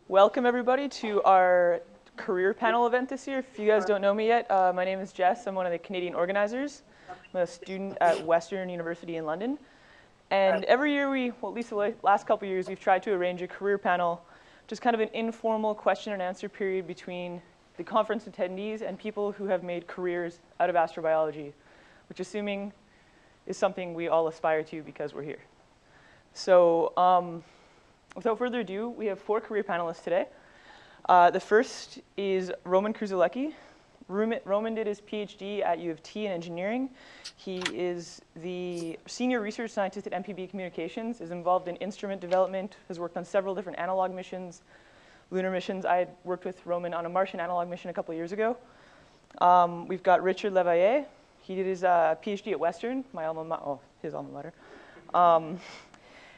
Welcome everybody to our career panel event this year. If you guys don't know me yet, my name is Jess. I'm one of the Canadian organizers. I'm a student at Western University in London. And every year well, at least the last couple of years, we've tried to arrange a career panel, just kind of an informal question and answer period between the conference attendees and people who have made careers out of astrobiology, which assuming is something we all aspire to because we're here. So without further ado, we have 4 career panelists today. The first is Roman Kruzelecky. Roman did his PhD at U of T in engineering. He is the senior research scientist at MPB Communications, is involved in instrument development, has worked on several different analog missions, lunar missions. I had worked with Roman on a Martian analog mission a couple of years ago. We've got Richard Levaillet. He did his PhD at Western, his alma mater.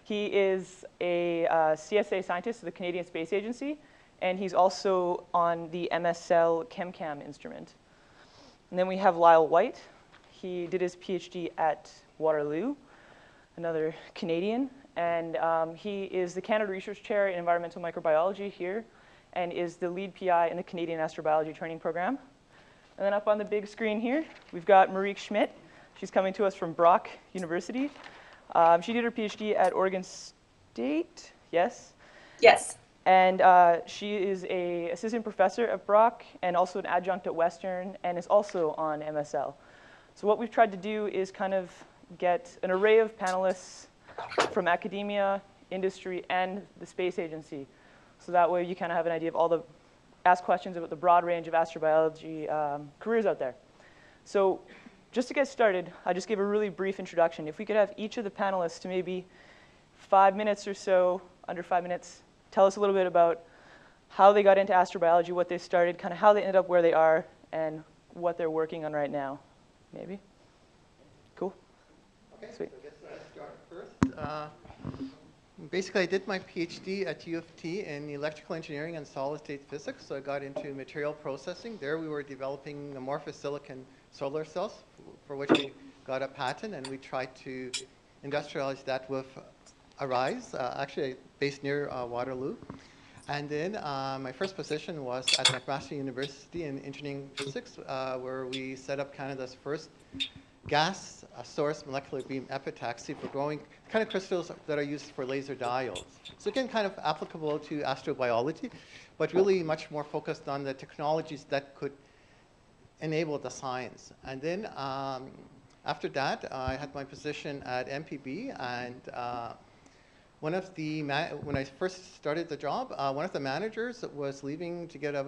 He is a CSA scientist at the Canadian Space Agency, and he's also on the MSL ChemCam instrument. And then we have Lyle Whyte. He did his PhD at Waterloo, another Canadian, and he is the Canada Research Chair in Environmental Microbiology here, and is the lead PI in the Canadian Astrobiology Training Program. And then up on the big screen here, we've got Mariek Schmidt. She's coming to us from Brock University. She did her PhD at Oregon State, yes? Yes. And she is an assistant professor at Brock and also an adjunct at Western and is also on MSL. So what we've tried to do is kind of get an array of panelists from academia, industry, and the space agency. So that way you kind of have an idea of ask questions about the broad range of astrobiology careers out there. So just to get started, I just gave a really brief introduction. If we could have each of the panelists to maybe 5 minutes or so, under 5 minutes, tell us a little bit about how they got into astrobiology, what they started, kind of how they ended up where they are, and what they're working on right now. Maybe? Cool. Okay, Sweet. so I guess I'll start first. Basically, I did my PhD at U of T in electrical engineering and solid-state physics, so I got into material processing. There we were developing amorphous silicon solar cells, for which we got a patent, and we tried to industrialize that with Arise, actually based near Waterloo. And then my first position was at McMaster University in engineering physics, where we set up Canada's first gas source molecular beam epitaxy for growing kind of crystals that are used for laser diodes. So again, kind of applicable to astrobiology, but really much more focused on the technologies that could enable the science. And then after that, I had my position at MPB, and when I first started the job, one of the managers was leaving to get a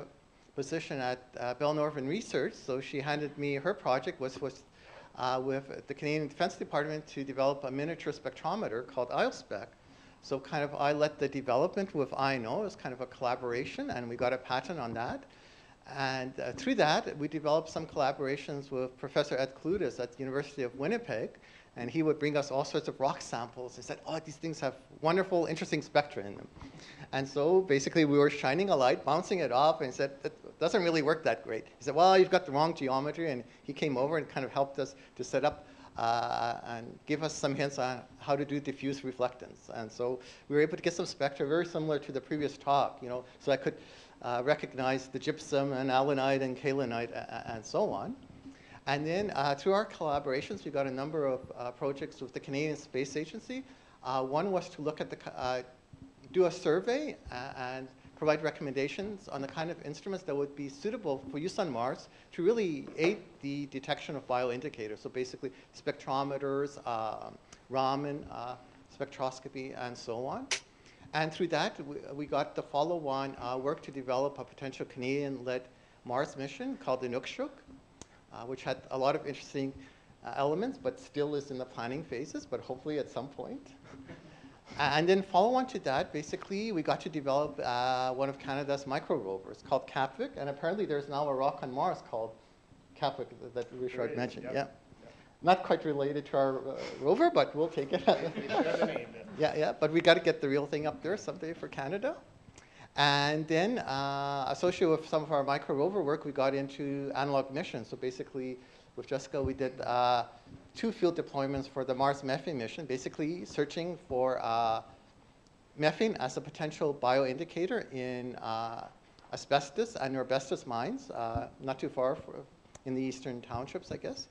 position at Bell Northern Research, so she handed me her project, was with the Canadian Defense Department to develop a miniature spectrometer called IOSpec. So kind of I led the development with INO. It was kind of a collaboration, and we got a patent on that. And through that, we developed some collaborations with Professor Ed Clutis at the University of Winnipeg, and he would bring us all sorts of rock samples and said, oh, these things have wonderful, interesting spectra in them. And so basically we were shining a light, bouncing it off, and said, that doesn't really work that great. He said, well, you've got the wrong geometry, and he came over and kind of helped us to set up and give us some hints on how to do diffuse reflectance. And so we were able to get some spectra very similar to the previous talk, so I could recognize the gypsum and alunite and kaolinite and so on. And then through our collaborations, we got a number of projects with the Canadian Space Agency. One was to look at do a survey and provide recommendations on the kind of instruments that would be suitable for use on Mars to really aid the detection of bioindicators. So basically spectrometers, Raman, spectroscopy, and so on. And through that, we got the follow-on work to develop a potential Canadian-led Mars mission called the Inukshuk, which had a lot of interesting elements, but still is in the planning phases, but hopefully at some point. And then follow on to that, basically, we got to develop one of Canada's micro rovers called Kapvik, and apparently there's now a rock on Mars called Kapvik that Richard mentioned. Yeah. Not quite related to our rover, but we'll take it. Yeah, but we got to get the real thing up there someday for Canada. And then associated with some of our micro rover work, we got into analog missions. So basically, with Jessica, we did 2 field deployments for the Mars Methane mission, basically searching for methane as a potential bioindicator in asbestos and asbestos mines, not too far in the eastern townships, I guess.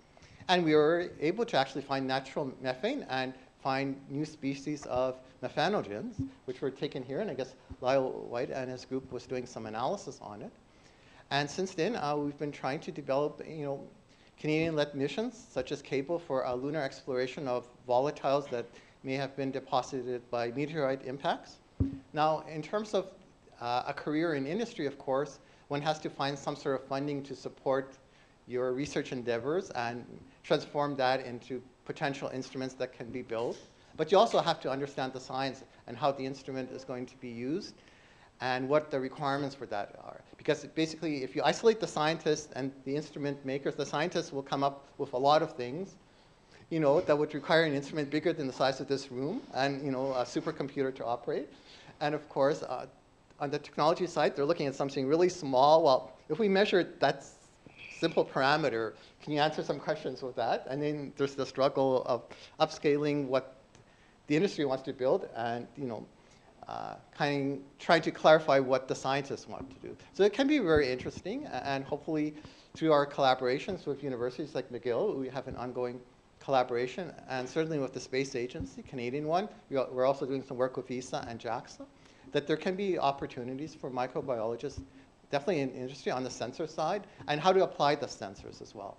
And we were able to actually find natural methane and find new species of methanogens, which were taken here. And I guess Lyle Whyte and his group was doing some analysis on it. And since then, we've been trying to develop, Canadian-led missions, such as CABLE, for lunar exploration of volatiles that may have been deposited by meteorite impacts. Now, in terms of a career in industry, of course, one has to find some sort of funding to support your research endeavors and transform that into potential instruments that can be built. But you also have to understand the science and how the instrument is going to be used and what the requirements for that are. Because basically, if you isolate the scientists and the instrument makers, the scientists will come up with a lot of things, that would require an instrument bigger than the size of this room and, a supercomputer to operate. And of course, on the technology side, they're looking at something really small. Well, if we measure that simple parameter, can you answer some questions with that? And then there's the struggle of upscaling what the industry wants to build and, kind of trying to clarify what the scientists want to do. So it can be very interesting, and hopefully through our collaborations with universities like McGill, we have an ongoing collaboration, and certainly with the space agency, Canadian one. We're also doing some work with ESA and JAXA, that there can be opportunities for microbiologists, definitely in industry on the sensor side, and how to apply the sensors as well.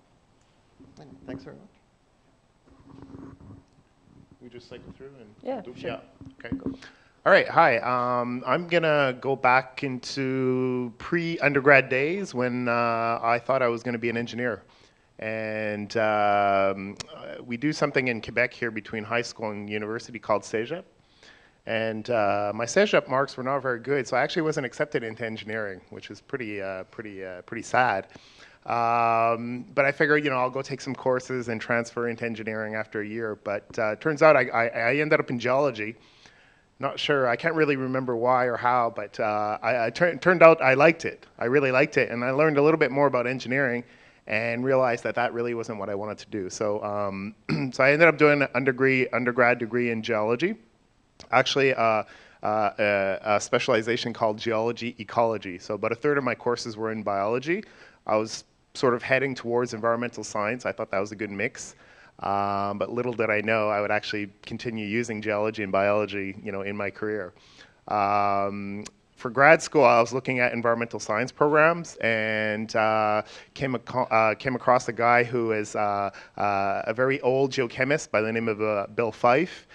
Thanks very much. We just cycle through and Yeah, sure. Yeah. Okay. All right. Hi. I'm gonna go back into pre-undergrad days when I thought I was going to be an engineer, and we do something in Quebec here between high school and university called Cégep. And my Cégep marks were not very good, so I actually wasn't accepted into engineering, which is pretty sad. But I figured, I'll go take some courses and transfer into engineering after a year. But turns out I ended up in geology. Not sure, I can't really remember why or how, but turned out I liked it. I really liked it, and I learned a little bit more about engineering and realized that really wasn't what I wanted to do. So, so I ended up doing an undergrad degree in geology. Actually, a specialization called geology ecology. So about a third of my courses were in biology. I was sort of heading towards environmental science. I thought that was a good mix. But little did I know I would actually continue using geology and biology, in my career. For grad school, I was looking at environmental science programs and came across a guy who is a very old geochemist by the name of Bill Fife,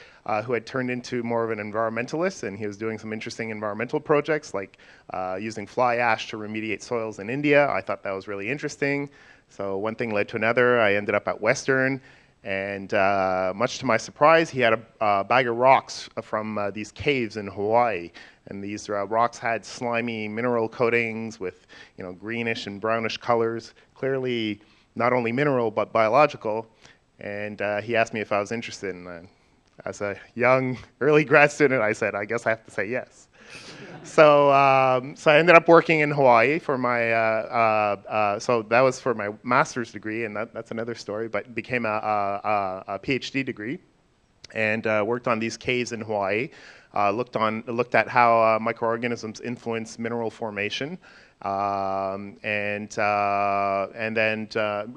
who had turned into more of an environmentalist, and he was doing some interesting environmental projects like using fly ash to remediate soils in India. I thought that was really interesting. So one thing led to another. I ended up at Western, and much to my surprise, he had a bag of rocks from these caves in Hawaii. And these rocks had slimy mineral coatings with, greenish and brownish colors, clearly not only mineral but biological. And he asked me if I was interested. And as a young, early grad student, I said, I guess I have to say yes. So I ended up working in Hawaii for my, so that was for my master's degree, and that's another story, but became a PhD degree, and worked on these caves in Hawaii. Looked at how microorganisms influence mineral formation, and then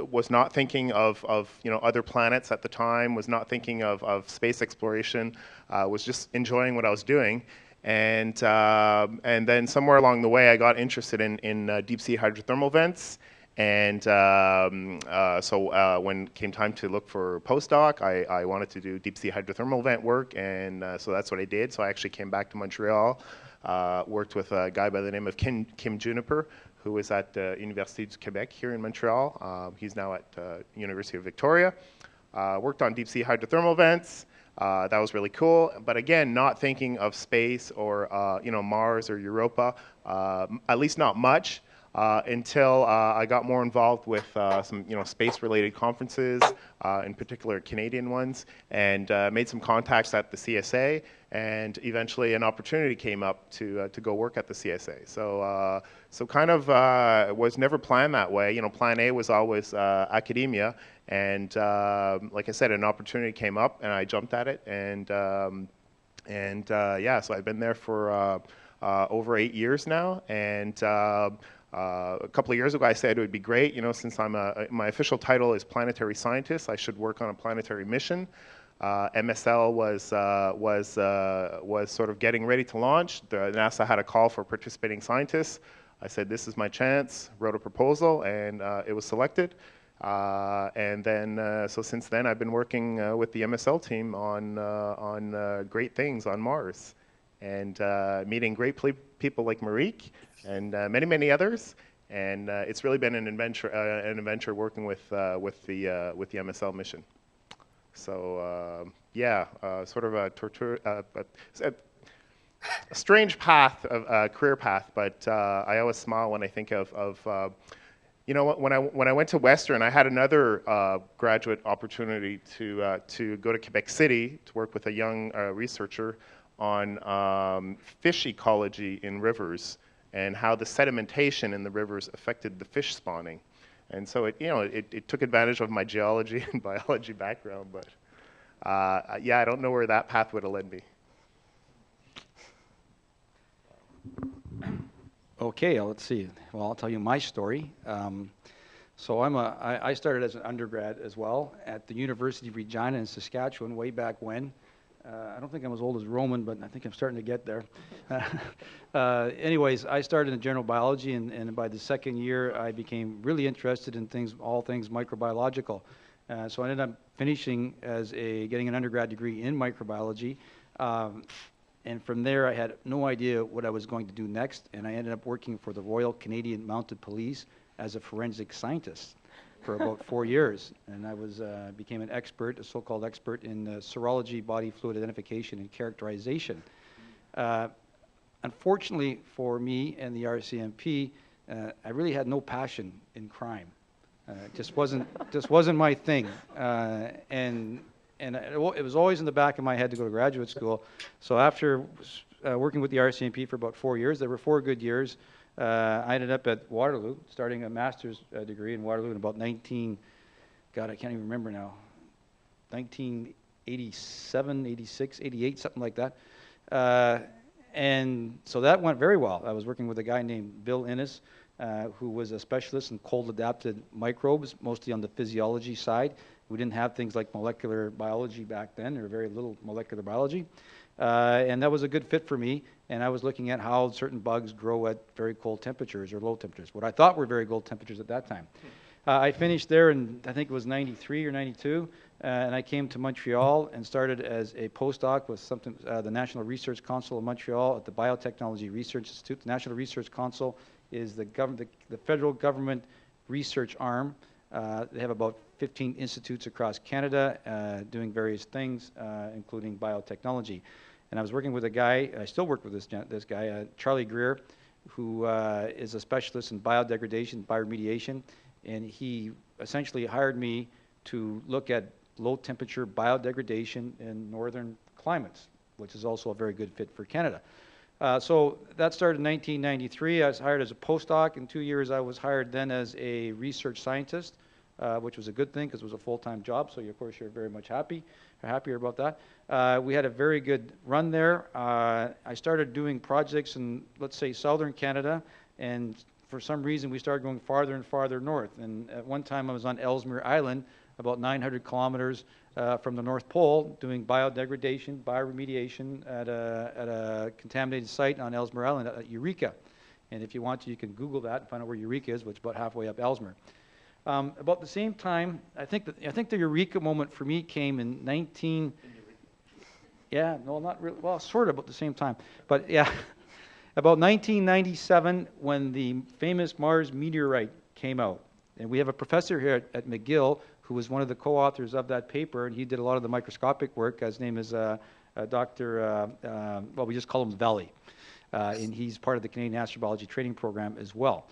was not thinking of other planets at the time. Was not thinking of space exploration. Was just enjoying what I was doing, and then somewhere along the way, I got interested in deep sea hydrothermal vents. And so when it came time to look for postdoc, I wanted to do deep sea hydrothermal vent work, and so that's what I did. So I actually came back to Montreal, worked with a guy by the name of Kim Juniper, who is at Université du Québec here in Montreal. He's now at University of Victoria. Worked on deep sea hydrothermal vents. That was really cool, but again, not thinking of space or Mars or Europa, at least not much. Until I got more involved with some space-related conferences, in particular Canadian ones, and made some contacts at the CSA, and eventually an opportunity came up to go work at the CSA. So kind of was never planned that way. Plan A was always academia, and like I said, an opportunity came up, and I jumped at it, and And yeah, so I've been there for over 8 years now. And a couple of years ago, I said it would be great, since my official title is planetary scientist, I should work on a planetary mission. MSL was sort of getting ready to launch. NASA had a call for participating scientists. I said, this is my chance, wrote a proposal, and it was selected. And then, so since then, I've been working with the MSL team on great things on Mars, and meeting great people like Mariek and many, many others. And it's really been an adventure working with the MSL mission. So yeah, sort of a strange path, career path, but I always smile when I think of when I went to Western, I had another graduate opportunity to go to Quebec City to work with a young researcher on fish ecology in rivers and how the sedimentation in the rivers affected the fish spawning. And so it took advantage of my geology and biology background, but yeah, I don't know where that path would have led me. Okay, let's see. Well, I'll tell you my story. So I started as an undergrad as well at the University of Regina in Saskatchewan way back when. I don't think I'm as old as Roman, but I think I'm starting to get there. Anyways, I started in general biology, and by the second year, I became really interested in all things microbiological. So I ended up finishing getting an undergrad degree in microbiology. And from there, I had no idea what I was going to do next, and I ended up working for the Royal Canadian Mounted Police as a forensic scientist for about 4 years. And I became an expert, a so-called expert in serology, body fluid identification, and characterization. Unfortunately for me and the RCMP, I really had no passion in crime. It just wasn't my thing. And it was always in the back of my head to go to graduate school. So after working with the RCMP for about 4 years, there were 4 good years, I ended up at Waterloo, starting a master's degree in Waterloo in about I can't even remember now, 1987, 86, 88, something like that. And so that went very well. I was working with a guy named Bill Innes, who was a specialist in cold-adapted microbes, mostly on the physiology side. We didn't have things like molecular biology back then, or very little molecular biology. And that was a good fit for me, and I was looking at how certain bugs grow at very cold temperatures or low temperatures, what I thought were very cold temperatures at that time. I finished there in, I think it was 93 or 92, and I came to Montreal and started as a postdoc with the National Research Council of Montreal at the Biotechnology Research Institute. The National Research Council is the federal government research arm. They have about 15 institutes across Canada doing various things, including biotechnology. And I was working with a guy, I still work with this guy, Charlie Greer, who is a specialist in biodegradation, bioremediation, and he essentially hired me to look at low temperature biodegradation in northern climates, which is also a very good fit for Canada. So that started in 1993. I was hired as a postdoc. In 2 years, I was hired then as a research scientist, which was a good thing because it was a full-time job. So, of course, you're very much happier about that. We had a very good run there. I started doing projects in, let's say, southern Canada, and for some reason, we started going farther and farther north. And at one time, I was on Ellesmere Island, about 900 kilometers from the North Pole, doing biodegradation, bioremediation at a contaminated site on Ellesmere Island at Eureka. And if you want to, you can Google that and find out where Eureka is, which is about halfway up Ellesmere. About the same time, I think the Eureka moment for me came in yeah, no, not really, well, sort of about the same time, but yeah, about 1997 when the famous Mars meteorite came out. And we have a professor here at McGill who was one of the co-authors of that paper, and he did a lot of the microscopic work. His name is Dr., well, we just call him Valley, and he's part of the Canadian Astrobiology training program as well.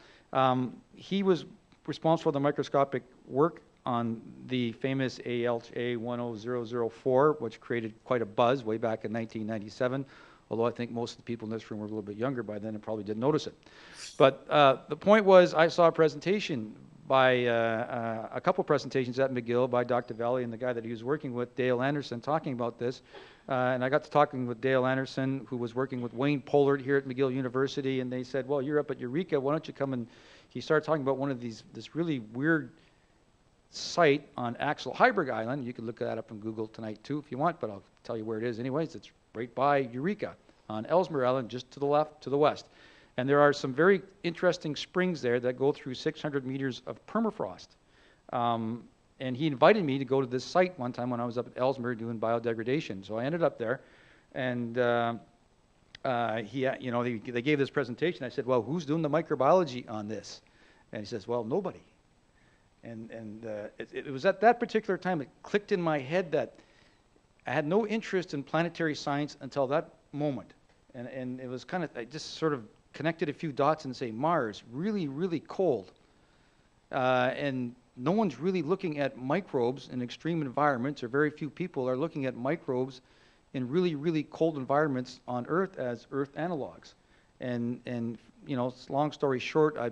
He was responsible for the microscopic work on the famous ALHA 10004, which created quite a buzz way back in 1997, although I think most of the people in this room were a little bit younger by then and probably didn't notice it. But the point was, I saw a presentation by a couple presentations at McGill by Dr. Valley and the guy that he was working with, Dale Anderson, talking about this. And I got to talking with Dale Anderson, who was working with Wayne Pollard here at McGill University, and they said, well, you're up at Eureka, why don't you come and, he started talking about one of these, this really weird site on Axel Heiberg Island. You can look that up on Google tonight too if you want, but I'll tell you where it is anyways. It's right by Eureka on Ellesmere Island, just to the left, to the west. And there are some very interesting springs there that go through 600 meters of permafrost. And he invited me to go to this site one time when I was up at Ellesmere doing biodegradation. So I ended up there, and they gave this presentation. I said, well, who's doing the microbiology on this? And he says, well, nobody. And it was at that particular time it clicked in my head that I had no interest in planetary science until that moment. And it was kind of, I just sort of connected a few dots and say, Mars, really, really cold. And no one's really looking at microbes in extreme environments, or very few people are looking at microbes in really, really cold environments on Earth as Earth analogs. And you know, long story short, I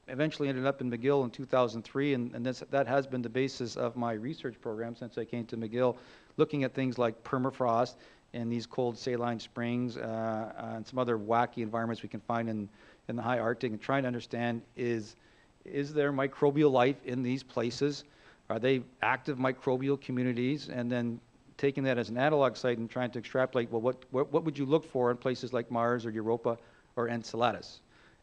eventually ended up in McGill in 2003, and that has been the basis of my research program since I came to McGill, looking at things like permafrost and these cold saline springs and some other wacky environments we can find in the high Arctic, and trying to understand is there microbial life in these places? Are they active microbial communities? And then taking that as an analog site and trying to extrapolate, well, what would you look for in places like Mars or Europa or Enceladus?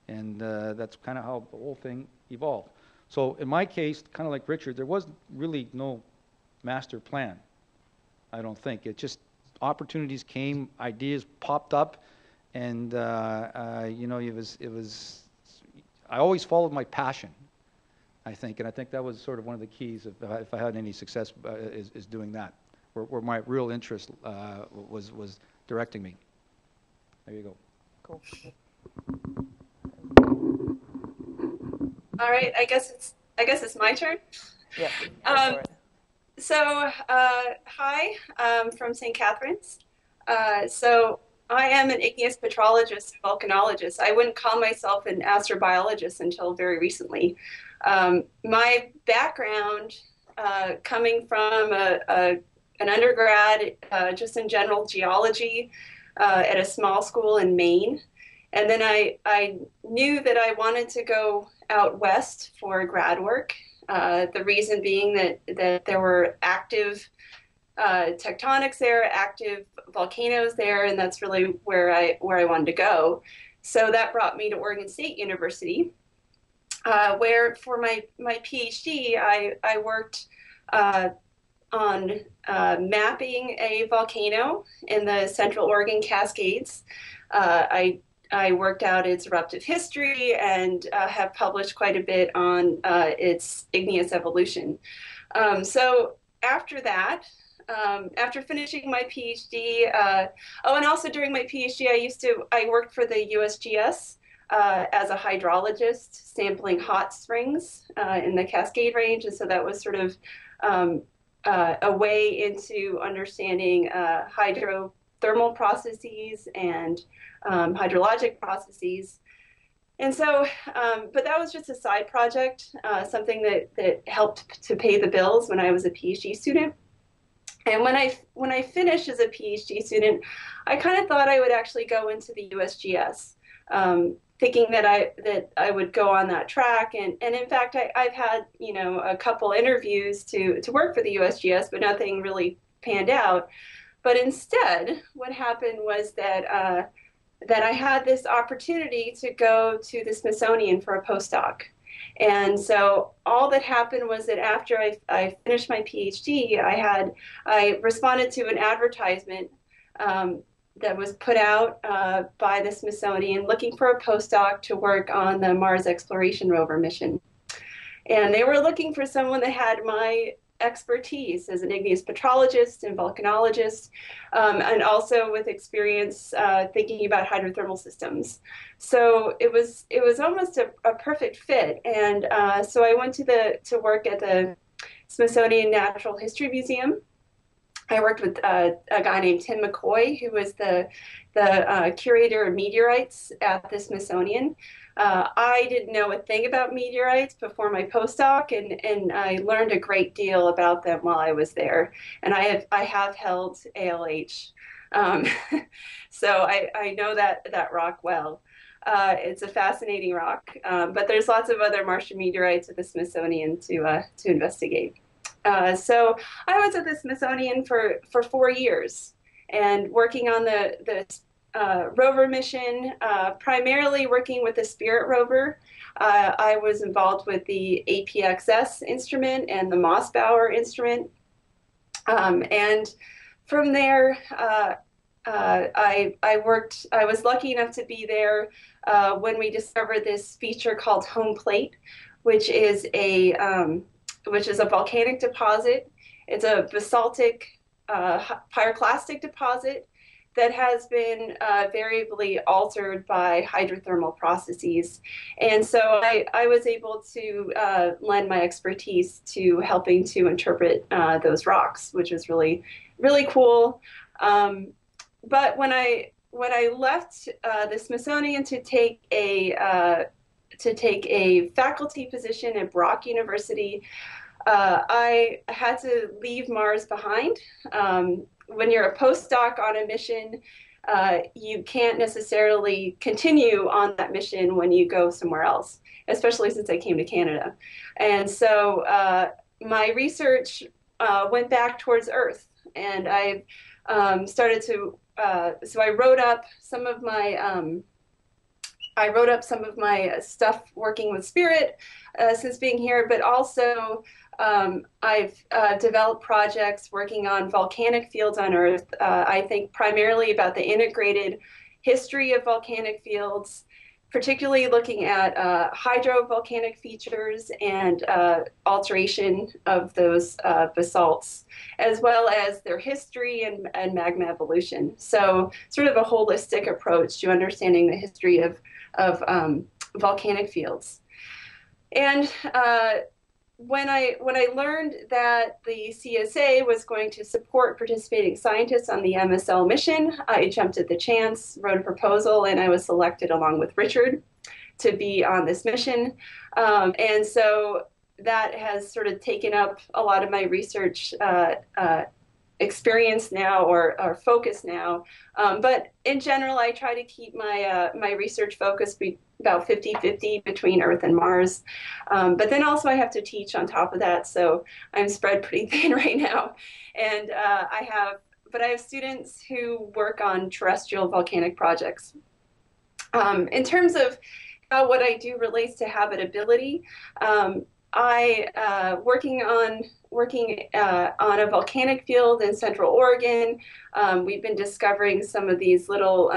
And that's kind of how the whole thing evolved. So in my case, kind of like Richard, there was really no master plan, I don't think. It just, opportunities came, ideas popped up, and you know, I always followed my passion, I think, and I think that was sort of one of the keys if I had any success is doing that, where my real interest was directing me. There you go. Cool. All right, I guess it's my turn. Yeah. Go for it. So, hi, I'm from St. Catharines. So I am an igneous petrologist, volcanologist. I wouldn't call myself an astrobiologist until very recently. My background, coming from an undergrad just in general geology at a small school in Maine. And then I knew that I wanted to go out west for grad work. The reason being that there were active tectonics there, active volcanoes there, and that's really where I wanted to go. So that brought me to Oregon State University, where for my PhD I worked on mapping a volcano in the Central Oregon Cascades. I worked out its eruptive history and have published quite a bit on its igneous evolution. So after that, after finishing my PhD, and also during my PhD, I worked for the USGS as a hydrologist, sampling hot springs in the Cascade Range, and so that was sort of a way into understanding hydrothermal processes and hydrologic processes. And so, but that was just a side project, something that helped to pay the bills when I was a PhD student. And when I finished as a PhD student, I kind of thought I would actually go into the USGS, thinking that I would go on that track. And in fact, I've had, you know, a couple interviews to work for the USGS, but nothing really panned out. But instead, what happened was that I had this opportunity to go to the Smithsonian for a postdoc. And so all that happened was that after I finished my PhD, I responded to an advertisement that was put out by the Smithsonian looking for a postdoc to work on the Mars Exploration Rover mission. And they were looking for someone that had my expertise as an igneous petrologist and volcanologist, and also with experience thinking about hydrothermal systems. So it was almost a perfect fit. And so I went to work at the Smithsonian Natural History Museum. I worked with a guy named Tim McCoy, who was the curator of meteorites at the Smithsonian. I didn't know a thing about meteorites before my postdoc, and I learned a great deal about them while I was there. And I have held ALH, um, so I know that rock well. It's a fascinating rock, but there's lots of other Martian meteorites at the Smithsonian to investigate. So I was at the Smithsonian for 4 years and working on the rover mission, primarily working with the Spirit rover. I was involved with the APXS instrument and the Mossbauer instrument. And from there, I was lucky enough to be there when we discovered this feature called home plate, which is a volcanic deposit. It's a basaltic pyroclastic deposit that has been variably altered by hydrothermal processes. And so I was able to lend my expertise to helping to interpret those rocks, which is really, really cool. But when I left the Smithsonian to take a faculty position at Brock University, I had to leave Mars behind. When you're a postdoc on a mission, you can't necessarily continue on that mission when you go somewhere else, especially since I came to Canada. And so my research went back towards Earth, and I started to, so I wrote up some of my stuff working with Spirit since being here, but also I've developed projects working on volcanic fields on Earth. I think primarily about the integrated history of volcanic fields, particularly looking at hydrovolcanic features and alteration of those basalts, as well as their history and magma evolution. So sort of a holistic approach to understanding the history of volcanic fields. And when I learned that the CSA was going to support participating scientists on the MSL mission, I jumped at the chance, wrote a proposal, and I was selected along with Richard to be on this mission. And so that has sort of taken up a lot of my research experience now, or focus now. But in general, I try to keep my my research focus about 50-50 between Earth and Mars. But then also I have to teach on top of that, so I'm spread pretty thin right now. And I have students who work on terrestrial volcanic projects. In terms of how what I do relates to habitability, working on a volcanic field in Central Oregon. We've been discovering some of these little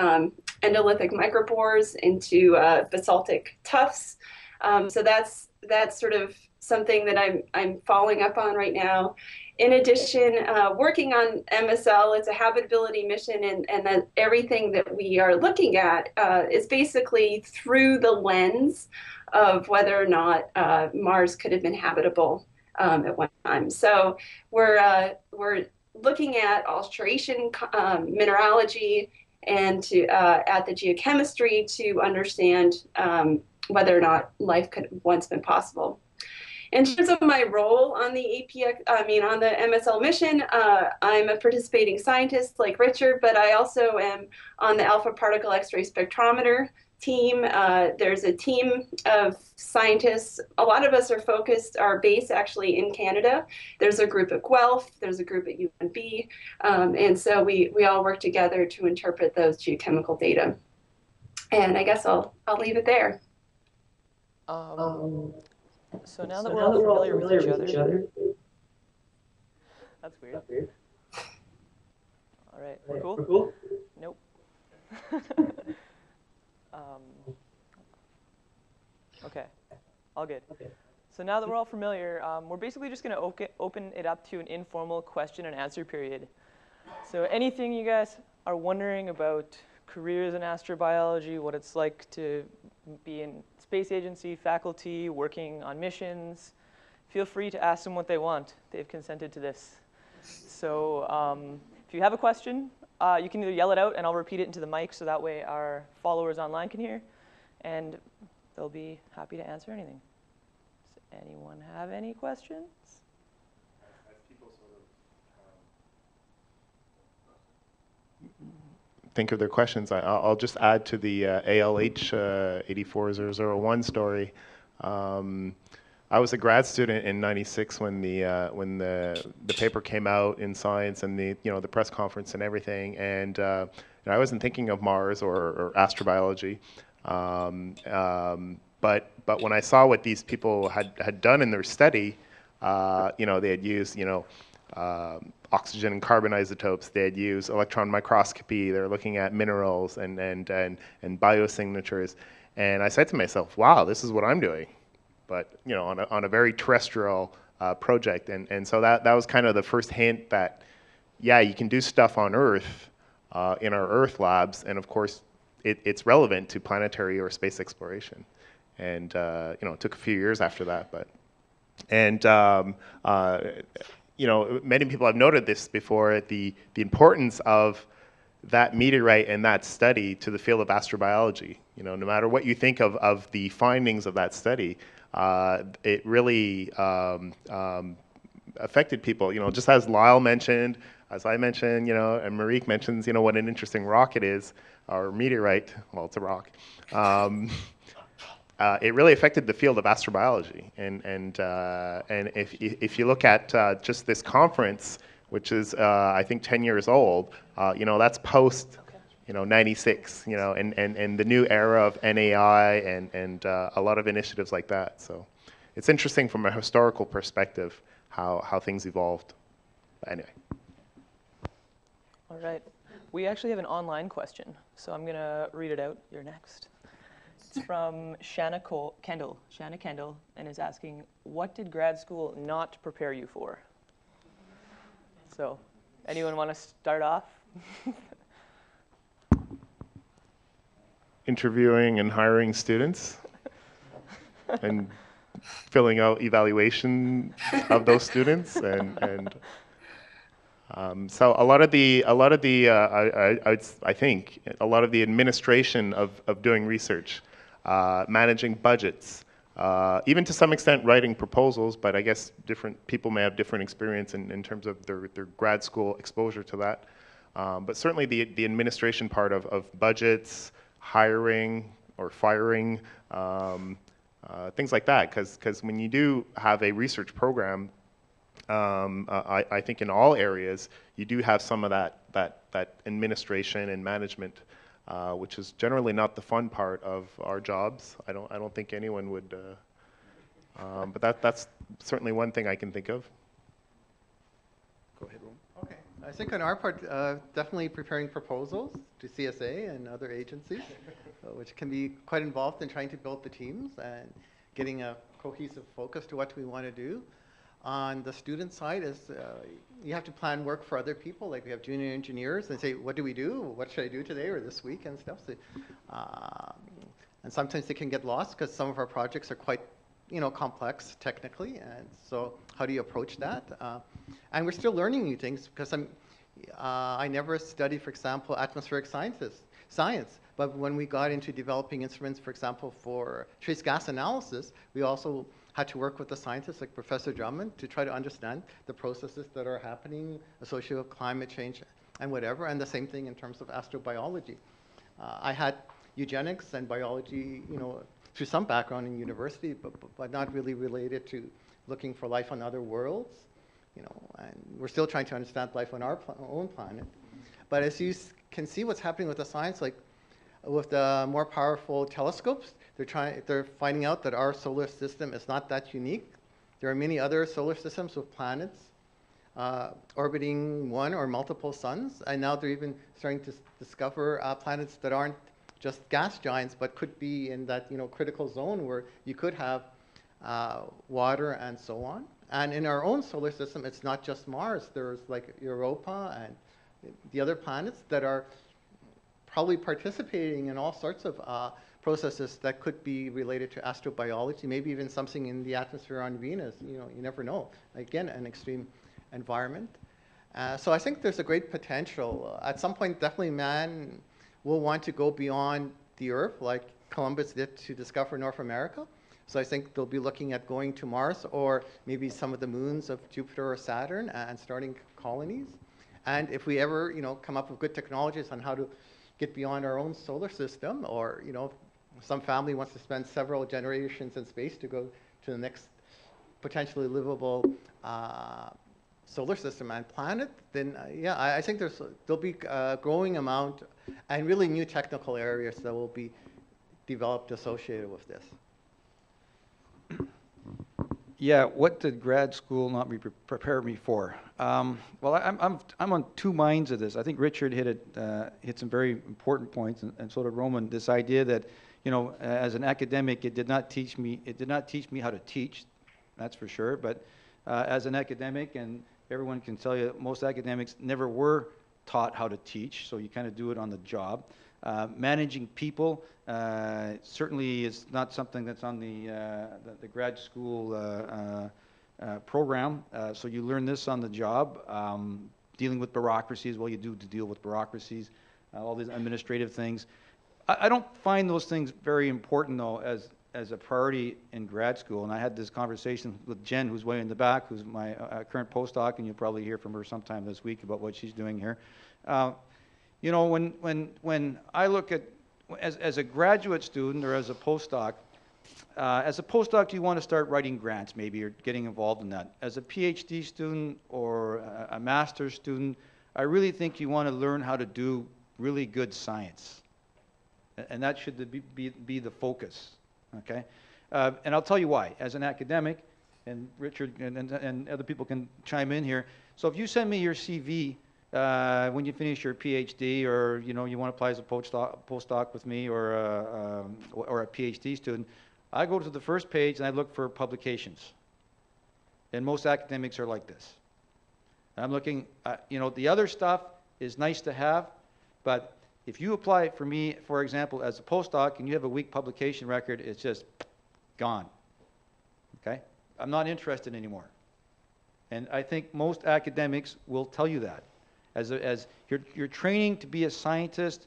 endolithic micropores into basaltic tuffs. So that's sort of something that I'm following up on right now. In addition, working on MSL, it's a habitability mission, and that everything that we are looking at is basically through the lens of whether or not Mars could have been habitable at one time. So we're looking at alteration, mineralogy, and at the geochemistry to understand whether or not life could have once been possible. In terms of my role on the on the MSL mission, I'm a participating scientist like Richard, but I also am on the alpha particle X-ray spectrometer team. There's a team of scientists. A lot of us are based actually in Canada. There's a group at Guelph, there's a group at UNB, and so we all work together to interpret those geochemical data. And I guess I'll leave it there. So now that we're all familiar with each other. That's weird. All right, we're cool? Nope. Okay, all good. So now that we're all familiar, we're basically just going to open it up to an informal question and answer period. So anything you guys are wondering about careers in astrobiology, what it's like to be in space agency, faculty, working on missions, feel free to ask them what they want. They've consented to this. So if you have a question, you can either yell it out and I'll repeat it into the mic so that way our followers online can hear. And they'll be happy to answer anything. Does anyone have any questions? As people sort of think of their questions, I'll just add to the ALH 84001 story. I was a grad student in '96 when the paper came out in Science and the press conference and everything, and I wasn't thinking of Mars or astrobiology, but when I saw what these people had done in their study, they had used oxygen and carbon isotopes, they had used electron microscopy, they were looking at minerals and biosignatures, and I said to myself, wow, this is what I'm doing, but on a very terrestrial project, and so that was kind of the first hint that, yeah, you can do stuff on Earth in our Earth labs, and of course it's relevant to planetary or space exploration, and it took a few years after that, many people have noted this before, the importance of that meteorite and that study to the field of astrobiology. No matter what you think of the findings of that study, it really affected people. Just as Lyle mentioned, as I mentioned, and Mariek mentions, what an interesting rock it is, or meteorite. Well, it's a rock. It really affected the field of astrobiology, and if you look at just this conference, which is I think 10 years old, that's post 96, and the new era of NAI and a lot of initiatives like that. So it's interesting from a historical perspective how things evolved. But anyway. All right. We actually have an online question, so I'm going to read it out. You're next. It's from Shanna Kendall, and is asking, what did grad school not prepare you for? So, anyone want to start off? Interviewing and hiring students, and filling out evaluation of those students, and so I think a lot of the administration of doing research, managing budgets, even to some extent writing proposals, but I guess different people may have different experience in terms of their grad school exposure to that. But certainly the administration part of budgets, hiring or firing, things like that, because when you do have a research program, I think in all areas you do have some of that administration and management, which is generally not the fun part of our jobs. I don't think anyone would, but that's certainly one thing I can think of. Go ahead, Ron. Okay, I think on our part, definitely preparing proposals to CSA and other agencies, which can be quite involved in trying to build the teams and getting a cohesive focus to what we want to do. On the student side, is you have to plan work for other people. Like we have junior engineers, and say, what do we do? What should I do today or this week and stuff? So, and sometimes they can get lost because some of our projects are quite, complex technically. And so, how do you approach that? And we're still learning new things because I never studied, for example, atmospheric science. But when we got into developing instruments, for example, for trace gas analysis, we also had to work with the scientists like Professor Drummond to try to understand the processes that are happening associated with climate change and whatever, and the same thing in terms of astrobiology. I had eugenics and biology, through some background in university, but not really related to looking for life on other worlds, and we're still trying to understand life on our own planet. But as you can see what's happening with the science, like with the more powerful telescopes, they're finding out that our solar system is not that unique. There are many other solar systems with planets orbiting one or multiple suns, and now they're even starting to discover planets that aren't just gas giants, but could be in that critical zone where you could have water and so on. And in our own solar system, it's not just Mars. There's like Europa and the other planets that are probably participating in all sorts of processes that could be related to astrobiology, maybe even something in the atmosphere on Venus. You never know. Again, an extreme environment. So I think there's a great potential. At some point, definitely man will want to go beyond the Earth, like Columbus did to discover North America. So I think they'll be looking at going to Mars or maybe some of the moons of Jupiter or Saturn and starting colonies. And if we ever, come up with good technologies on how to get beyond our own solar system, or, some family wants to spend several generations in space to go to the next potentially livable solar system and planet, then yeah, I think there'll be a growing amount and really new technical areas that will be developed associated with this. Yeah, what did grad school not prepare me for? Well, I'm on two minds of this. I think Richard hit some very important points, and so did Roman. This idea that, as an academic, it did not teach me how to teach, that's for sure. But as an academic, and everyone can tell you, most academics never were taught how to teach, so you kind of do it on the job. Managing people certainly is not something that's on the grad school program, so you learn this on the job. Dealing with bureaucracies, well, you do to deal with bureaucracies, all these administrative things. I don't find those things very important, though, as a priority in grad school. And I had this conversation with Jen, who's way in the back, who's my current postdoc, and you'll probably hear from her sometime this week about what she's doing here. When I look at, as a graduate student or as a postdoc, do you want to start writing grants maybe, or getting involved in that? As a PhD student or a master's student, I really think you want to learn how to do really good science. And that should be the focus, okay? And I'll tell you why. As an academic, and Richard and other people can chime in here, so if you send me your CV when you finish your PhD, or you want to apply as a postdoc with me, or a PhD student, I go to the first page and I look for publications. And most academics are like this. I'm looking, the other stuff is nice to have, but if you apply for me, for example, as a postdoc, and you have a weak publication record, it's just gone. Okay? I'm not interested anymore. And I think most academics will tell you that. As you're training to be a scientist,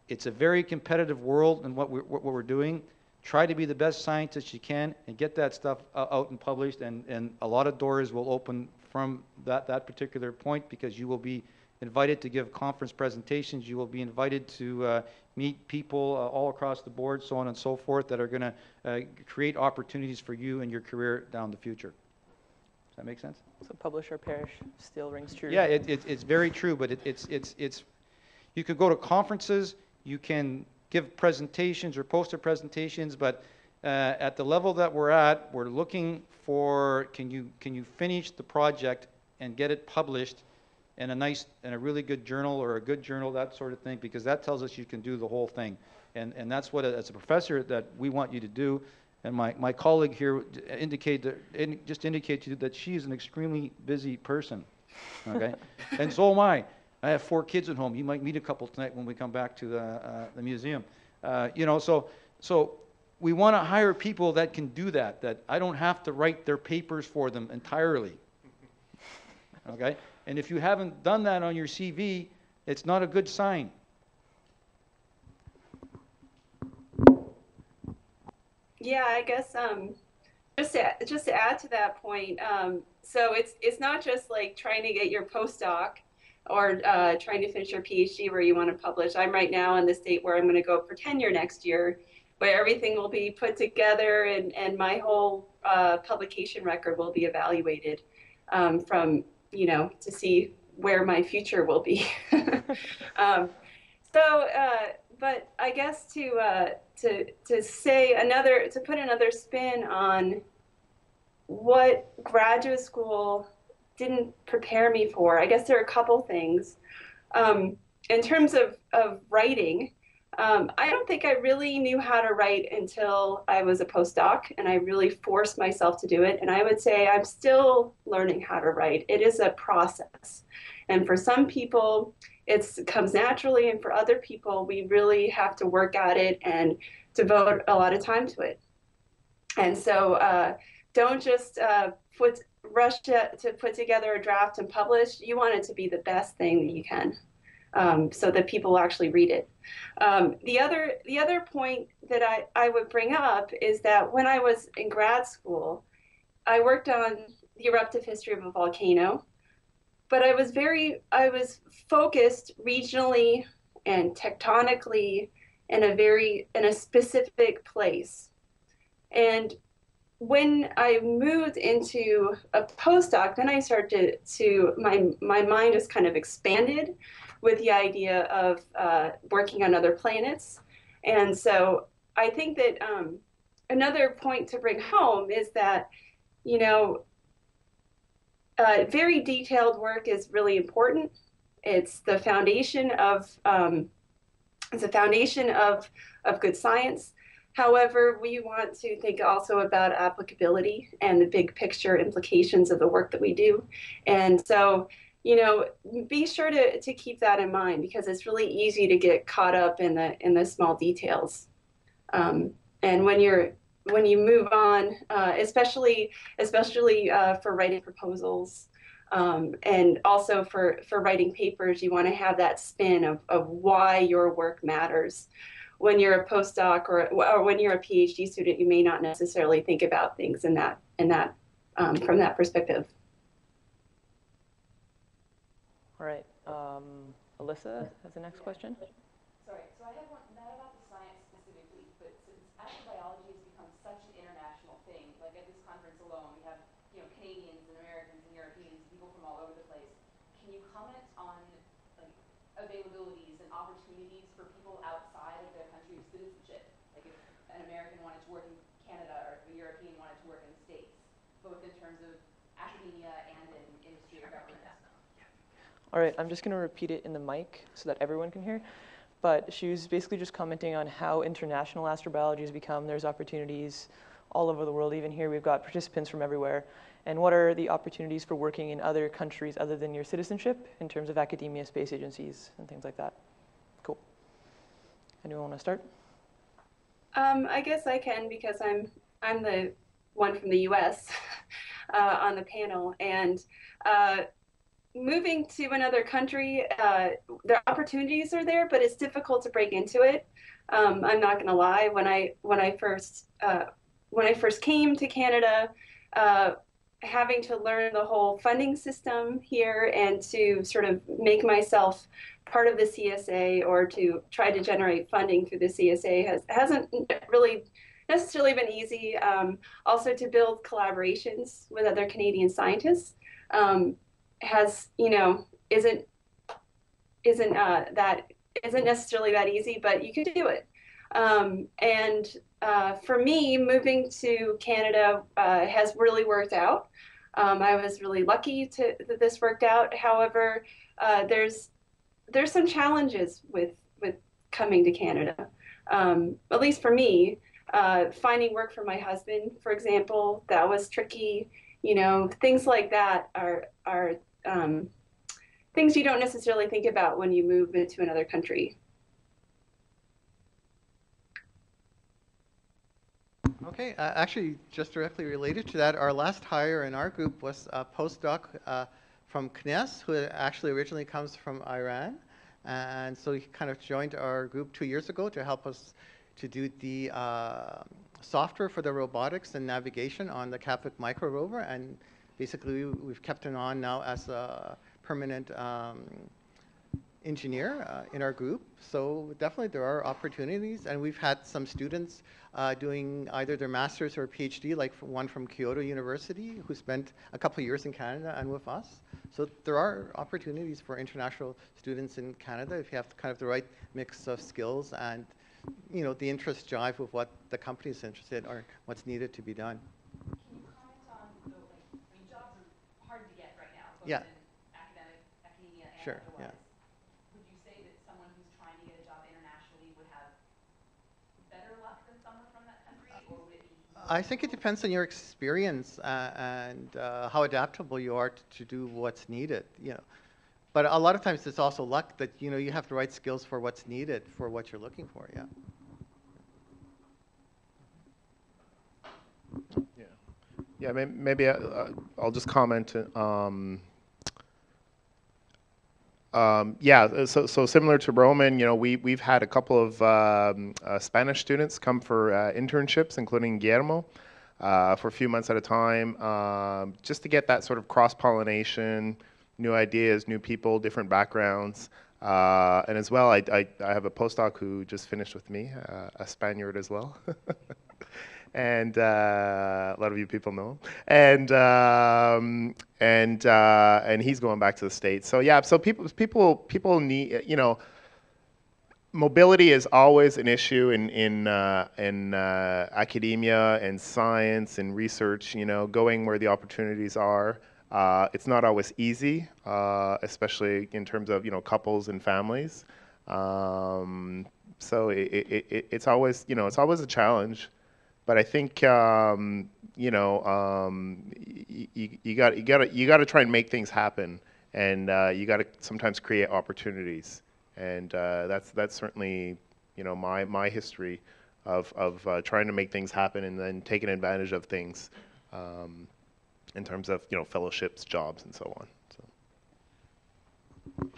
it's a very competitive world in what we're doing. Try to be the best scientist you can and get that stuff out and published, and a lot of doors will open from that particular point, because you will be invited to give conference presentations, you will be invited to meet people all across the board, so on and so forth, that are going to create opportunities for you and your career down the future. Does that make sense? So publisher perish still rings true. Yeah, it's very true, but it's you could go to conferences, you can give presentations or poster presentations, but at the level that we're at, we're looking for, can you finish the project and get it published in a really good journal, or a good journal, that sort of thing, because that tells us you can do the whole thing. And that's what, as a professor, that we want you to do. And my colleague here just indicates to you that she is an extremely busy person, okay? And so am I. I have 4 kids at home. You might meet a couple tonight when we come back to the museum. So we want to hire people that can do that I don't have to write their papers for them entirely, okay? And if you haven't done that on your CV, it's not a good sign. Yeah, I guess just to add to that point, so it's not just like trying to get your postdoc or trying to finish your PhD where you want to publish. I'm right now in the state where I'm going to go for tenure next year, where everything will be put together, and my whole publication record will be evaluated from, to see where my future will be. But I guess to put another spin on what graduate school didn't prepare me for, I guess there are a couple things. In terms of writing, I don't think I really knew how to write until I was a postdoc, and I really forced myself to do it. And I would say I'm still learning how to write. It is a process. And for some people, it comes naturally, and for other people, we really have to work at it and devote a lot of time to it. And so don't just rush to put together a draft and publish. You want it to be the best thing that you can. so that people actually read it. The other point that I would bring up is that when I was in grad school, I worked on the eruptive history of a volcano, but I was focused regionally and tectonically in a specific place. And when I moved into a postdoc, then I started my mind just kind of expanded with the idea of working on other planets. And so I think that another point to bring home is that, you know, very detailed work is really important. It's the foundation of good science. However, we want to think also about applicability and the big picture implications of the work that we do. And so, you know, be sure to keep that in mind, because it's really easy to get caught up in the small details. And when you move on, especially for writing proposals, and also for writing papers, you want to have that spin of why your work matters. When you're a postdoc or when you're a PhD student, you may not necessarily think about things from that perspective. All right, Alyssa has the next question. Sorry, so I have one, not about the science specifically, but since astrobiology has become such an international thing, like at this conference alone, we have, you know, Canadians and Americans and Europeans, people from all over the place. Can you comment on like availabilities and opportunities for people outside of their country of citizenship? Like if an American wanted to work in Canada or if a European wanted to work in the States, both in terms of academia and in industry or government. All right, I'm just going to repeat it in the mic so that everyone can hear. But she was basically just commenting on how international astrobiology has become. There's opportunities all over the world. Even here, we've got participants from everywhere. And what are the opportunities for working in other countries other than your citizenship in terms of academia, space agencies, and things like that? Cool. Anyone want to start? I guess I can, because I'm the one from the U.S. On the panel, and moving to another country, the opportunities are there, but it's difficult to break into it. I'm not going to lie. When I first came to Canada, having to learn the whole funding system here and to sort of make myself part of the CSA or to try to generate funding through the CSA hasn't really necessarily been easy. Also to build collaborations with other Canadian scientists isn't necessarily that easy, but you can do it. For me, moving to Canada has really worked out. I was really lucky that this worked out. However, there's some challenges with coming to Canada. At least for me, finding work for my husband, for example, that was tricky. You know, things like that are things you don't necessarily think about when you move into another country. Okay, actually, just directly related to that, our last hire in our group was a postdoc from CNES, who actually originally comes from Iran. And so he kind of joined our group 2 years ago to help us to do the software for the robotics and navigation on the Kapik micro rover. And basically, we've kept him on now as a permanent engineer in our group. So definitely there are opportunities, and we've had some students doing either their master's or PhD, like one from Kyoto University who spent a couple of years in Canada and with us. So there are opportunities for international students in Canada if you have kind of the right mix of skills and, you know, the interest jive with what the company is interested in or what's needed to be done. Can you comment on jobs are hard to get right now, both Yeah. in academia and Sure, otherwise. yeah. Would you say that someone who's trying to get a job internationally would have better luck than someone from that country, or would it be? I think it depends on your experience and how adaptable you are to do what's needed. You know, but a lot of times it's also luck that you know you have the right skills for what's needed for what you're looking for. Yeah. Yeah, maybe I'll just comment. Yeah, so similar to Roman, we've had a couple of Spanish students come for internships, including Guillermo, for a few months at a time, just to get that sort of cross-pollination, new ideas, new people, different backgrounds. And as well, I have a postdoc who just finished with me, a Spaniard as well. And a lot of you people know him, and he's going back to the States. So yeah, so people need, mobility is always an issue in academia and science and research. Going where the opportunities are. It's not always easy, especially in terms of couples and families. So it's always it's always a challenge. But I think you got to try and make things happen, and you got to sometimes create opportunities, and that's certainly my history of trying to make things happen and then taking advantage of things in terms of fellowships, jobs, and so on. So.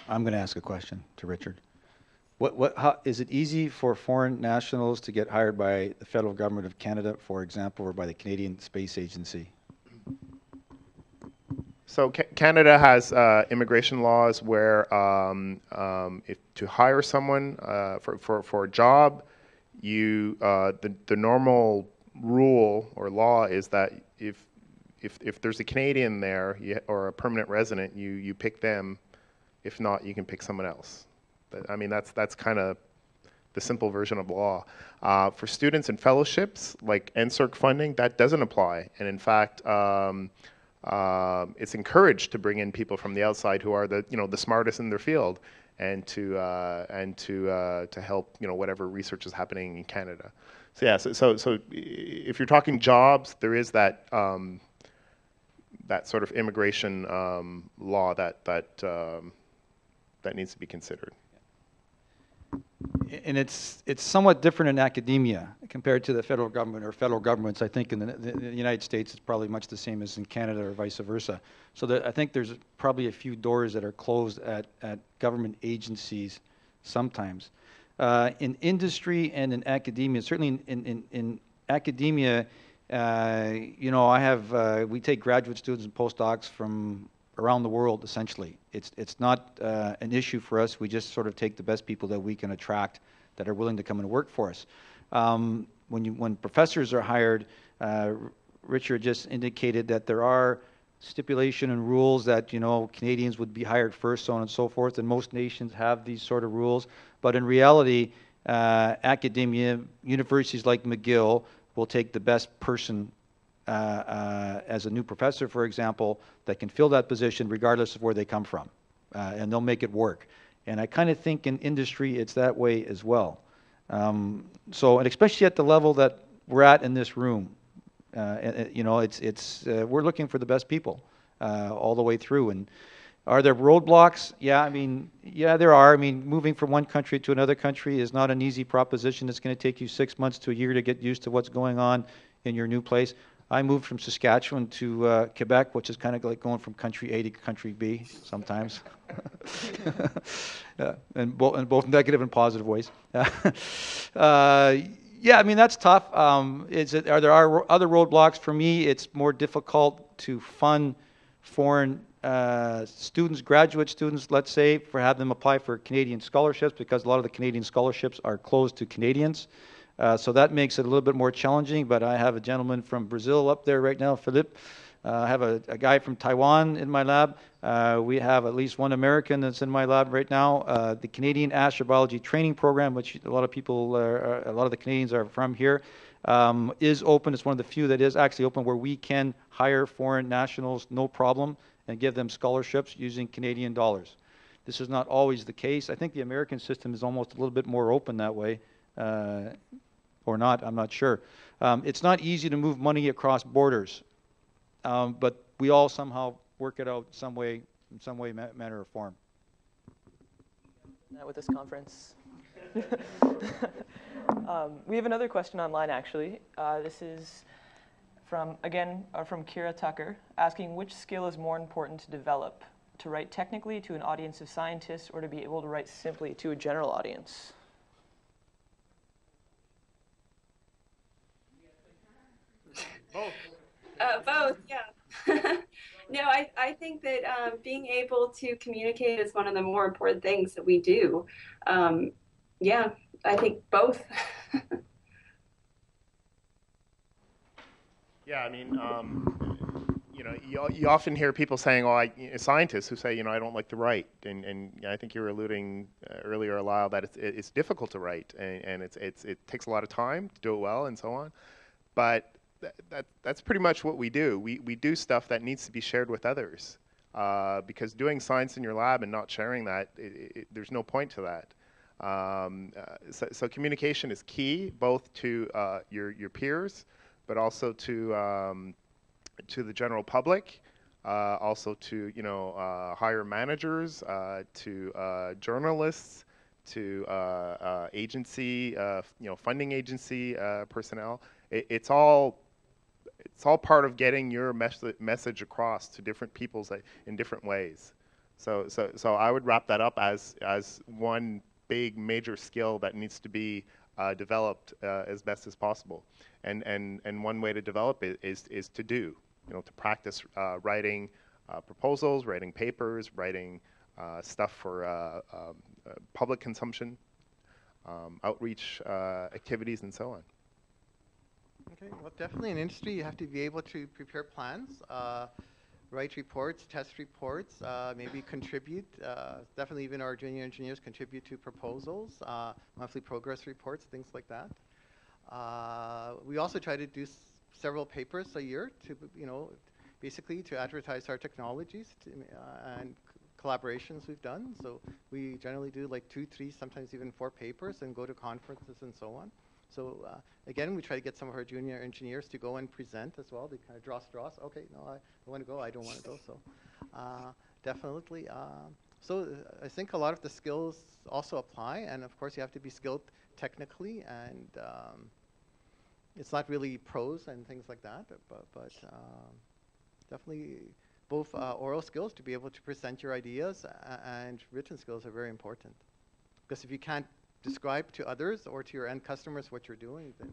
I'm going to ask a question to Richard. How, is it easy for foreign nationals to get hired by the federal government of Canada, for example, or by the Canadian Space Agency? So Canada has immigration laws where if to hire someone for a job, the normal rule or law is that if there's a Canadian there or a permanent resident, you pick them. If not, you can pick someone else. I mean, that's kind of the simple version of law. For students and fellowships, like NSERC funding, that doesn't apply. And in fact, it's encouraged to bring in people from the outside who are the smartest in their field, and to help whatever research is happening in Canada. So yeah, so if you're talking jobs, there is that that sort of immigration law that needs to be considered. And it's somewhat different in academia compared to the federal government or federal governments. I think in the United States it's probably much the same as in Canada or vice versa. So I think there's probably a few doors that are closed at government agencies sometimes. In industry and in academia, certainly in academia, we take graduate students and postdocs from around the world, essentially. It's not an issue for us. We just sort of take the best people that we can attract that are willing to come and work for us. When professors are hired, Richard just indicated that there are stipulation and rules that Canadians would be hired first, so on and so forth, and most nations have these sort of rules. But in reality, academia, universities like McGill will take the best person as a new professor, for example, that can fill that position regardless of where they come from, and they'll make it work. And I kind of think in industry it's that way as well. And especially at the level that we're at in this room, we're looking for the best people all the way through. And are there roadblocks? Yeah, there are. I mean, moving from one country to another country is not an easy proposition. It's going to take you 6 months to a year to get used to what's going on in your new place. I moved from Saskatchewan to Quebec, which is kind of like going from country A to country B sometimes, in both negative and positive ways. Yeah, I mean, that's tough. Are there other roadblocks? For me, it's more difficult to fund foreign students, graduate students, let's say, for have them apply for Canadian scholarships, because a lot of the Canadian scholarships are closed to Canadians. So that makes it a little bit more challenging, but I have a gentleman from Brazil up there right now, Philippe. I have a guy from Taiwan in my lab. We have at least one American that's in my lab right now. The Canadian Astrobiology Training Program, which a lot of the Canadians are from here, is open. It's one of the few that is actually open where we can hire foreign nationals, no problem, and give them scholarships using Canadian dollars. This is not always the case. I think the American system is almost a little bit more open that way. Or not, I'm not sure. It's not easy to move money across borders, but we all somehow work it out in some way, manner, or form. Not with this conference. We have another question online, actually. This is from Kira Tucker, asking which skill is more important to develop, to write technically to an audience of scientists or to be able to write simply to a general audience? Both. Both, yeah. No, I think that being able to communicate is one of the more important things that we do. Yeah, I think both. Yeah, I mean, you often hear people saying, "Oh, scientists who say, I don't like to write," and I think you were alluding earlier, Lyle, that it's difficult to write, and it takes a lot of time to do it well, and so on. But that's pretty much what we do. We do stuff that needs to be shared with others, because doing science in your lab and not sharing that, there's no point to that. So communication is key, both to your peers, but also to the general public, also to higher managers, to journalists, to agency, funding agency personnel. It's all part of getting your message across to different peoples in different ways. So I would wrap that up as one big major skill that needs to be developed as best as possible. And one way to develop it is to do, to practice writing proposals, writing papers, writing stuff for public consumption, outreach activities, and so on. Okay, well, definitely in industry, you have to be able to prepare plans, write reports, test reports, maybe contribute. Definitely even our junior engineers contribute to proposals, monthly progress reports, things like that. We also try to do several papers a year to, basically to advertise our technologies and collaborations we've done. So we generally do like 2, 3, sometimes even 4 papers and go to conferences and so on. So again, we try to get some of our junior engineers to go and present as well. They kind of draw straws. Okay, no, I want to go. I don't want to go. So definitely. So I think a lot of the skills also apply. And of course, you have to be skilled technically. And it's not really prose and things like that. But definitely both oral skills to be able to present your ideas and written skills are very important. Because if you can't describe to others or to your end customers what you're doing, then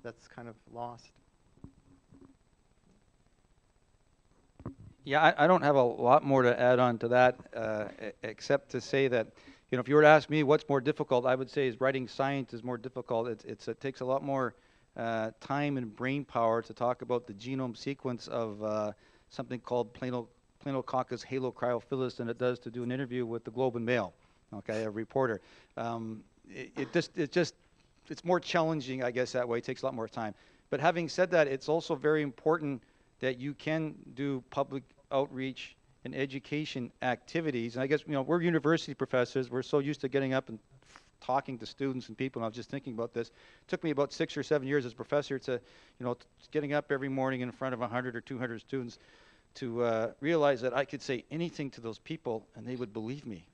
that's kind of lost. Yeah, I don't have a lot more to add on to that, except to say that, if you were to ask me what's more difficult, I would say is writing science is more difficult. It takes a lot more time and brain power to talk about the genome sequence of something called Planococcus halocryophilus than it does to do an interview with the Globe and Mail, okay, a reporter. It's more challenging, I guess, that way. It takes a lot more time. But having said that, it's also very important that you can do public outreach and education activities. And I guess, we're university professors. We're so used to getting up and talking to students and people. And I was just thinking about this. It took me about 6 or 7 years as a professor to, getting up every morning in front of 100 or 200 students to realize that I could say anything to those people and they would believe me.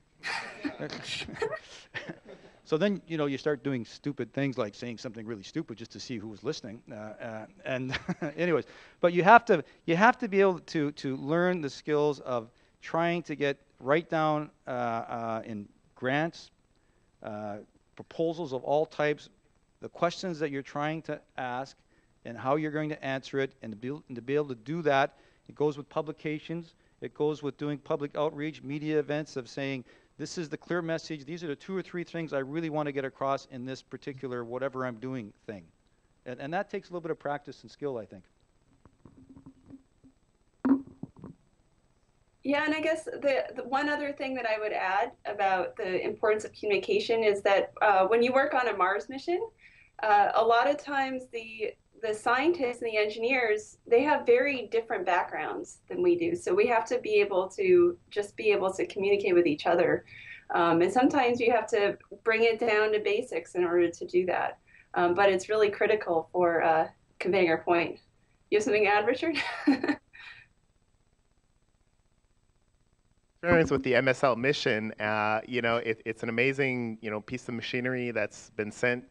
So then, you start doing stupid things like saying something really stupid just to see who was listening. And anyways, but you have to be able to learn the skills of trying to write down in grants, proposals of all types, the questions that you're trying to ask and how you're going to answer it, and to be able to do that. It goes with publications. It goes with doing public outreach, media events of saying, this is the clear message. These are the 2 or 3 things I really want to get across in this particular whatever I'm doing thing. And that takes a little bit of practice and skill, I think. Yeah, and I guess the one other thing that I would add about the importance of communication is that when you work on a Mars mission, a lot of times the scientists and the engineers, they have very different backgrounds than we do. So we have to be able to communicate with each other. And sometimes you have to bring it down to basics in order to do that. But it's really critical for conveying our point. You have something to add, Richard? Experience with the MSL mission, it's an amazing, piece of machinery that's been sent,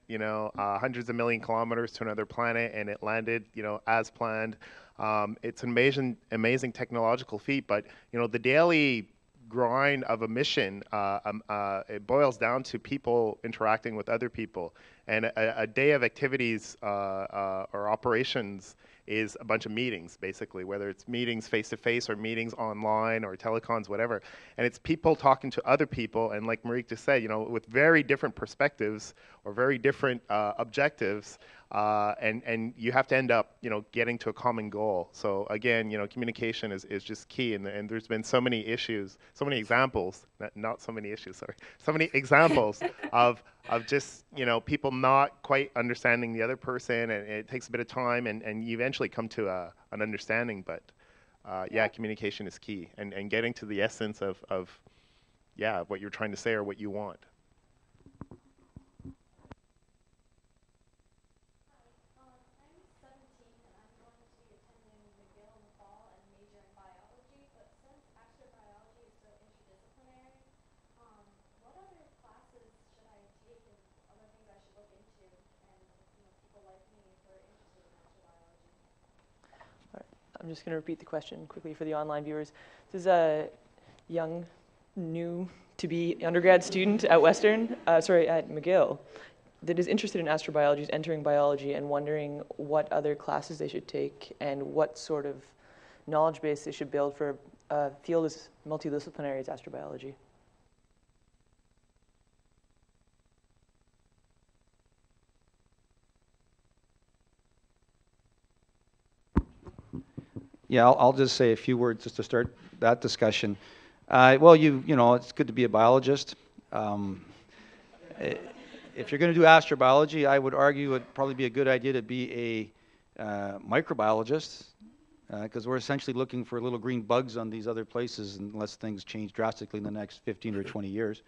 hundreds of million kilometers to another planet, and it landed, as planned. It's an amazing technological feat, but the grind of a mission, it boils down to people interacting with other people. And a day of activities or operations is a bunch of meetings, basically, whether it's meetings face-to-face or meetings online or telecons, whatever. And it's people talking to other people, and like Mariek just said, with very different perspectives or very different objectives, and you have to end up, getting to a common goal. So again, communication is just key, and there's been so many issues, so many examples, not so many issues, sorry, so many examples of just, people not quite understanding the other person, and it takes a bit of time, and you eventually come to an understanding, but yeah, communication is key, and getting to the essence of what you're trying to say or what you want. I'm just going to repeat the question quickly for the online viewers. This is a young, new to be undergrad student at at McGill that is interested in astrobiology, is entering biology and wondering what other classes they should take and what sort of knowledge base they should build for a field as multidisciplinary as astrobiology. Yeah, I'll just say a few words just to start that discussion. Well, it's good to be a biologist. If you're going to do astrobiology, I would argue it'd probably be a good idea to be a microbiologist, because we're essentially looking for little green bugs on these other places unless things change drastically in the next 15 or 20 years.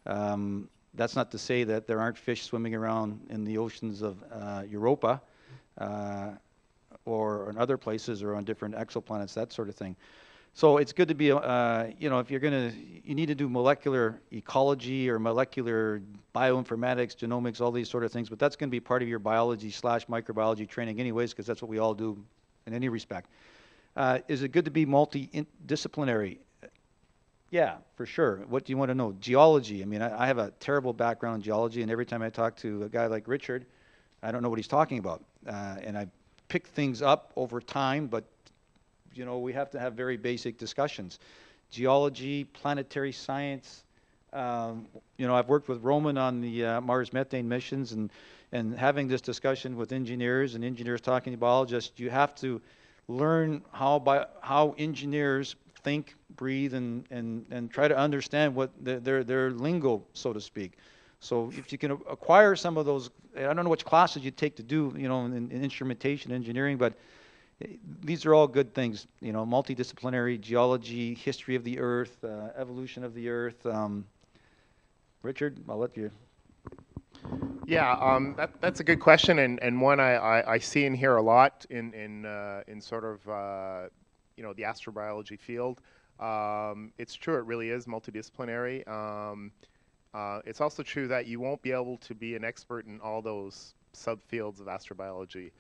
That's not to say that there aren't fish swimming around in the oceans of Europa, or in other places, or on different exoplanets, that sort of thing. So it's good to be, if you need to do molecular ecology or molecular bioinformatics, genomics, all these sort of things, but that's going to be part of your biology/microbiology training anyways, because that's what we all do in any respect. Is it good to be multidisciplinary? Yeah, for sure. What do you want to know? Geology. I mean, I have a terrible background in geology, and every time I talk to a guy like Richard, I don't know what he's talking about. And I pick things up over time, but we have to have very basic discussions. Geology, planetary science. I've worked with Roman on the Mars methane missions, and having this discussion with engineers and engineers talking to biologists, you have to learn how engineers think, breathe, and try to understand what their lingo, so to speak. So if you can acquire some of those, I don't know which classes you take to do, in instrumentation engineering, but these are all good things, multidisciplinary, geology, history of the Earth, evolution of the Earth. Richard, I'll let you. Yeah, that's a good question, and one I see and hear a lot in sort of the astrobiology field. It's true, it really is multidisciplinary. It's also true that you won't be able to be an expert in all those subfields of astrobiology.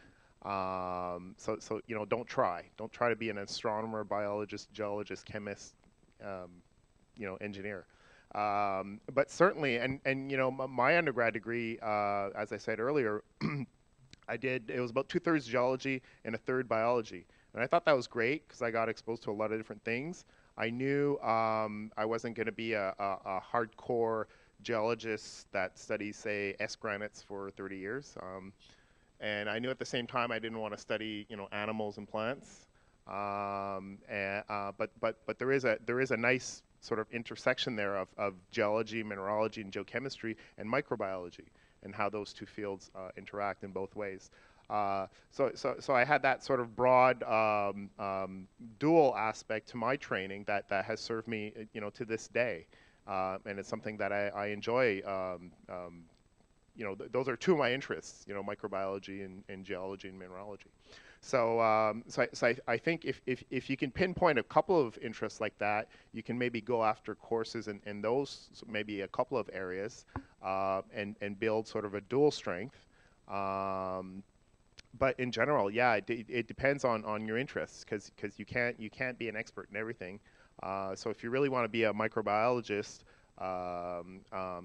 So don't try to be an astronomer, biologist, geologist, chemist, engineer. But certainly, and my undergrad degree, as I said earlier, it was about 2/3 geology and 1/3 biology, and I thought that was great because I got exposed to a lot of different things. I knew I wasn't going to be a hardcore geologist that studies, say, S-granites for 30 years. And I knew at the same time I didn't want to study, animals and plants. But there is a nice sort of intersection there of geology, mineralogy, and geochemistry, and microbiology, and how those two fields interact in both ways. So I had that sort of broad dual aspect to my training that has served me, to this day, and it's something that I enjoy. Those are two of my interests, microbiology and geology and mineralogy. So I think if you can pinpoint a couple of interests like that, you can maybe go after courses in those, maybe a couple of areas, and build sort of a dual strength. But in general, yeah, it depends on your interests, because you can't be an expert in everything. So if you really want to be a microbiologist,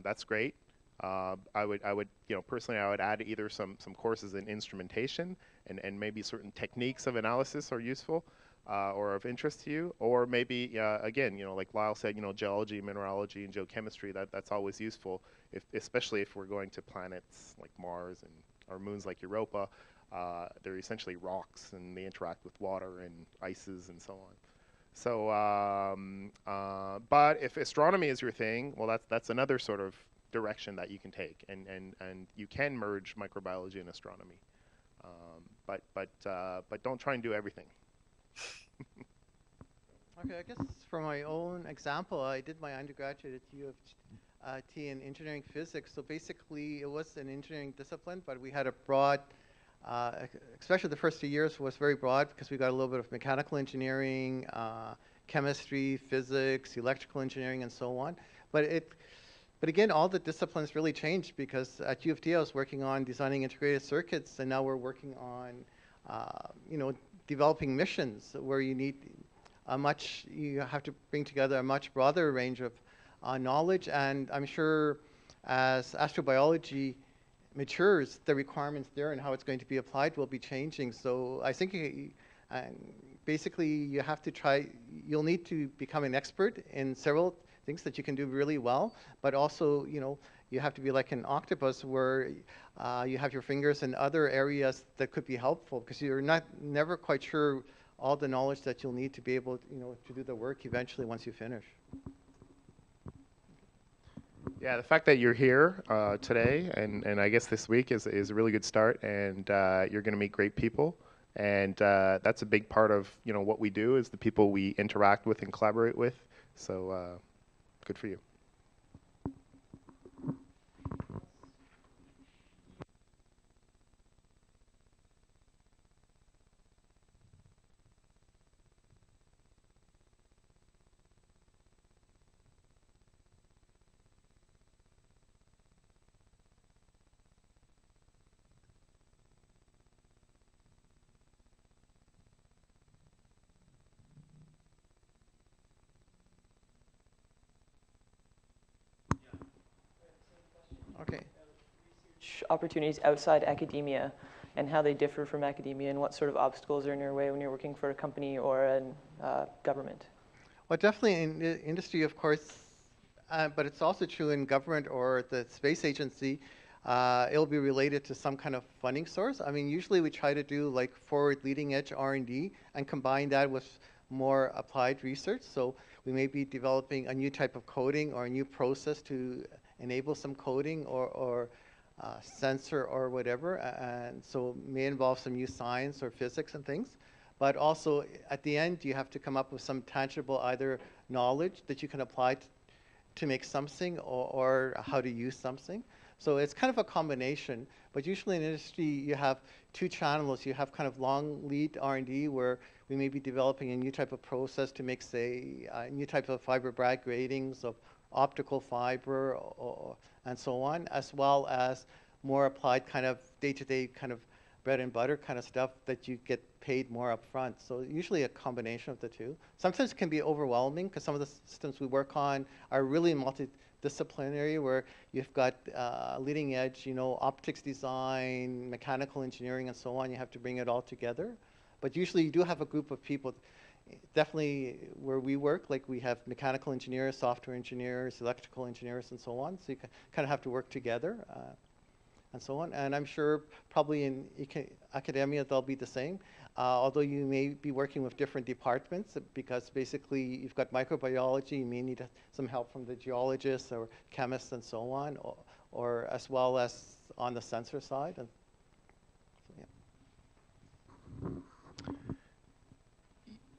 that's great. I would, personally, I would add either some courses in instrumentation and maybe certain techniques of analysis are useful or of interest to you, or maybe again, like Lyle said, geology, mineralogy, and geochemistry. That's always useful, especially if we're going to planets like Mars or moons like Europa. They're essentially rocks, and they interact with water and ices and so on. So, but if astronomy is your thing, well, that's another sort of direction that you can take, and you can merge microbiology and astronomy, but don't try and do everything. Okay, I guess for my own example, I did my undergraduate at U of T in engineering physics. So basically, it was an engineering discipline, but we had a broad, especially the first 2 years was very broad because we got a little bit of mechanical engineering, chemistry, physics, electrical engineering, and so on. But again, all the disciplines really changed because at U of T I was working on designing integrated circuits, and now we're working on, developing missions where you need you have to bring together a much broader range of knowledge. And I'm sure as astrobiology matures, the requirements there and how it's going to be applied will be changing. So I think basically you have to you'll need to become an expert in several things that you can do really well, but also, you have to be like an octopus where you have your fingers in other areas that could be helpful, because you're never quite sure all the knowledge that you'll need to be able, to do the work eventually once you finish. Yeah, the fact that you're here today and I guess this week is a really good start, and you're going to meet great people, and that's a big part of what we do is the people we interact with and collaborate with. So good for you. Okay. Opportunities outside academia and how they differ from academia, and what sort of obstacles are in your way when you're working for a company or a government? Well, definitely in the industry, of course, but it's also true in government or the space agency. It'll be related to some kind of funding source. I mean, usually we try to do like forward leading edge R&D and combine that with more applied research. So we may be developing a new type of coding or a new process to enable some coding or sensor or whatever, and so it may involve some new science or physics and things. But also at the end, you have to come up with some tangible either knowledge that you can apply to make something or how to use something. So it's kind of a combination, but usually in industry you have two channels. You have kind of long lead R&D where we may be developing a new type of process to make, say, a new type of fiber Bragg gratings of optical fiber and so on, as well as more applied kind of day-to-day kind of bread and butter kind of stuff that you get paid more upfront. So usually a combination of the two. Sometimes it can be overwhelming because some of the systems we work on are really multidisciplinary, where you've got leading edge, optics design, mechanical engineering, and so on. You have to bring it all together. But usually you do have a group of people. Definitely where we work, like we have mechanical engineers, software engineers, electrical engineers, and so on. So you kind of have to work together and so on. And I'm sure probably in academia they'll be the same, although you may be working with different departments because basically you've got microbiology, you may need some help from the geologists or chemists and so on, or as well as on the sensor side. And so, yeah.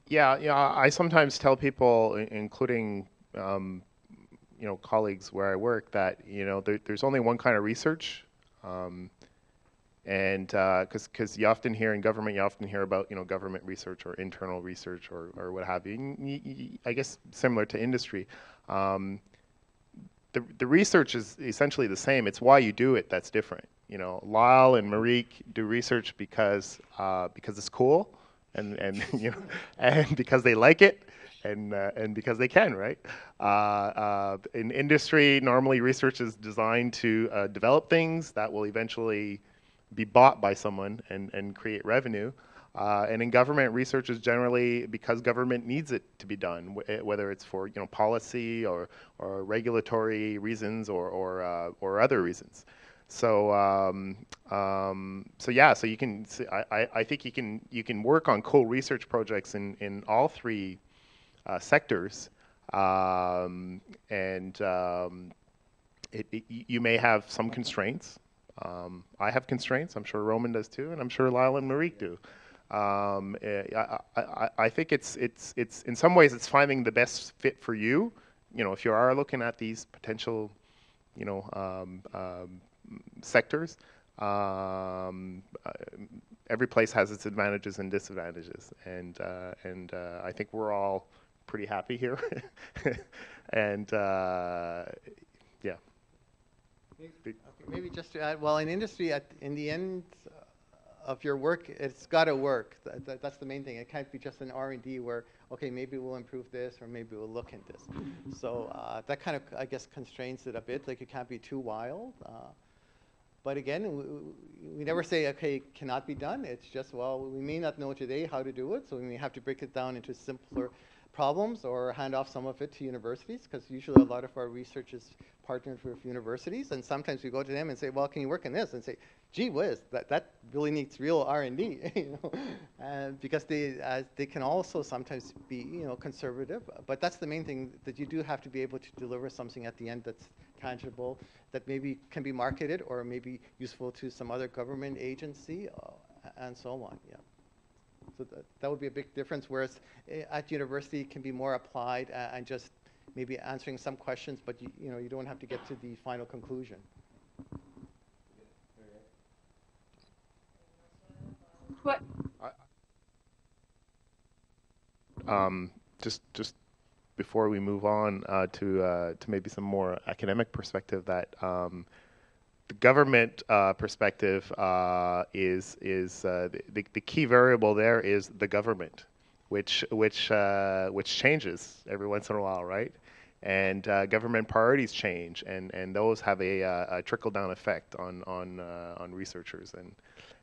Yeah, I sometimes tell people, including colleagues where I work, that there's only one kind of research, and because you often hear in government, you often hear about government research or internal research or what have you. I guess similar to industry, the research is essentially the same. It's why you do it that's different. Lyle and Mariek do research because it's cool. And and because they like it, and because they can, right? In industry, normally research is designed to develop things that will eventually be bought by someone and create revenue. And in government, research is generally because government needs it to be done, whether it's for policy or regulatory reasons or other reasons. So so yeah, so you can I think you can work on cool research projects in all three sectors, you may have some constraints. I have constraints. I'm sure Roman does too, and I'm sure Lyle and Mariek do. I think it's in some ways it's finding the best fit for you. If you are looking at these potential, sectors, every place has its advantages and disadvantages, and I think we're all pretty happy here, and yeah. Okay, maybe just to add, well, in industry, in the end of your work, it's got to work. That's the main thing. It can't be just an R&D where, okay, maybe we'll improve this or maybe we'll look at this. So that kind of, I guess, constrains it a bit. Like, it can't be too wild. But again, we never say, okay, it cannot be done. It's just, well, we may not know today how to do it, so we may have to break it down into simpler problems or hand off some of it to universities, because usually a lot of our research is partnered with universities, and sometimes we go to them and say, well, can you work on this? And say, gee whiz, that really needs real R&D, because they can also sometimes be conservative, but that's the main thing, that you do have to be able to deliver something at the end that's tangible, that maybe can be marketed or maybe useful to some other government agency, and so on. Yeah. So that would be a big difference, whereas at university it can be more applied and just maybe answering some questions, but you don't have to get to the final conclusion. What? Just before we move on to maybe some more academic perspective, that the government perspective is the key variable there is the government, which changes every once in a while, right? And government priorities change, and those have a trickle-down effect on researchers,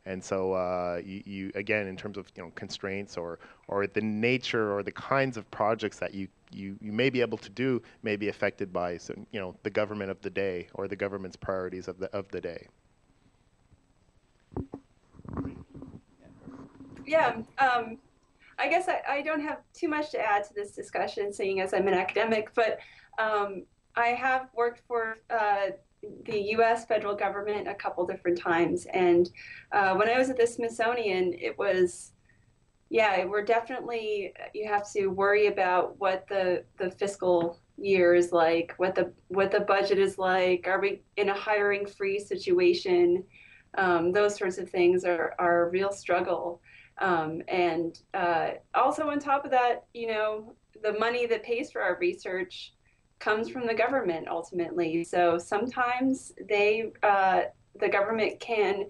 and so you again, in terms of constraints or the nature or the kinds of projects that you may be able to do may be affected by the government of the day or the government's priorities of the day. Yeah. I guess I don't have too much to add to this discussion, seeing as I'm an academic, but I have worked for the U.S. federal government a couple different times, and when I was at the Smithsonian, it was, yeah, we're definitely, you have to worry about what the fiscal year is like, what the budget is like, are we in a hiring freeze situation? Those sorts of things are a real struggle. And also on top of that, the money that pays for our research comes from the government ultimately. So sometimes the government can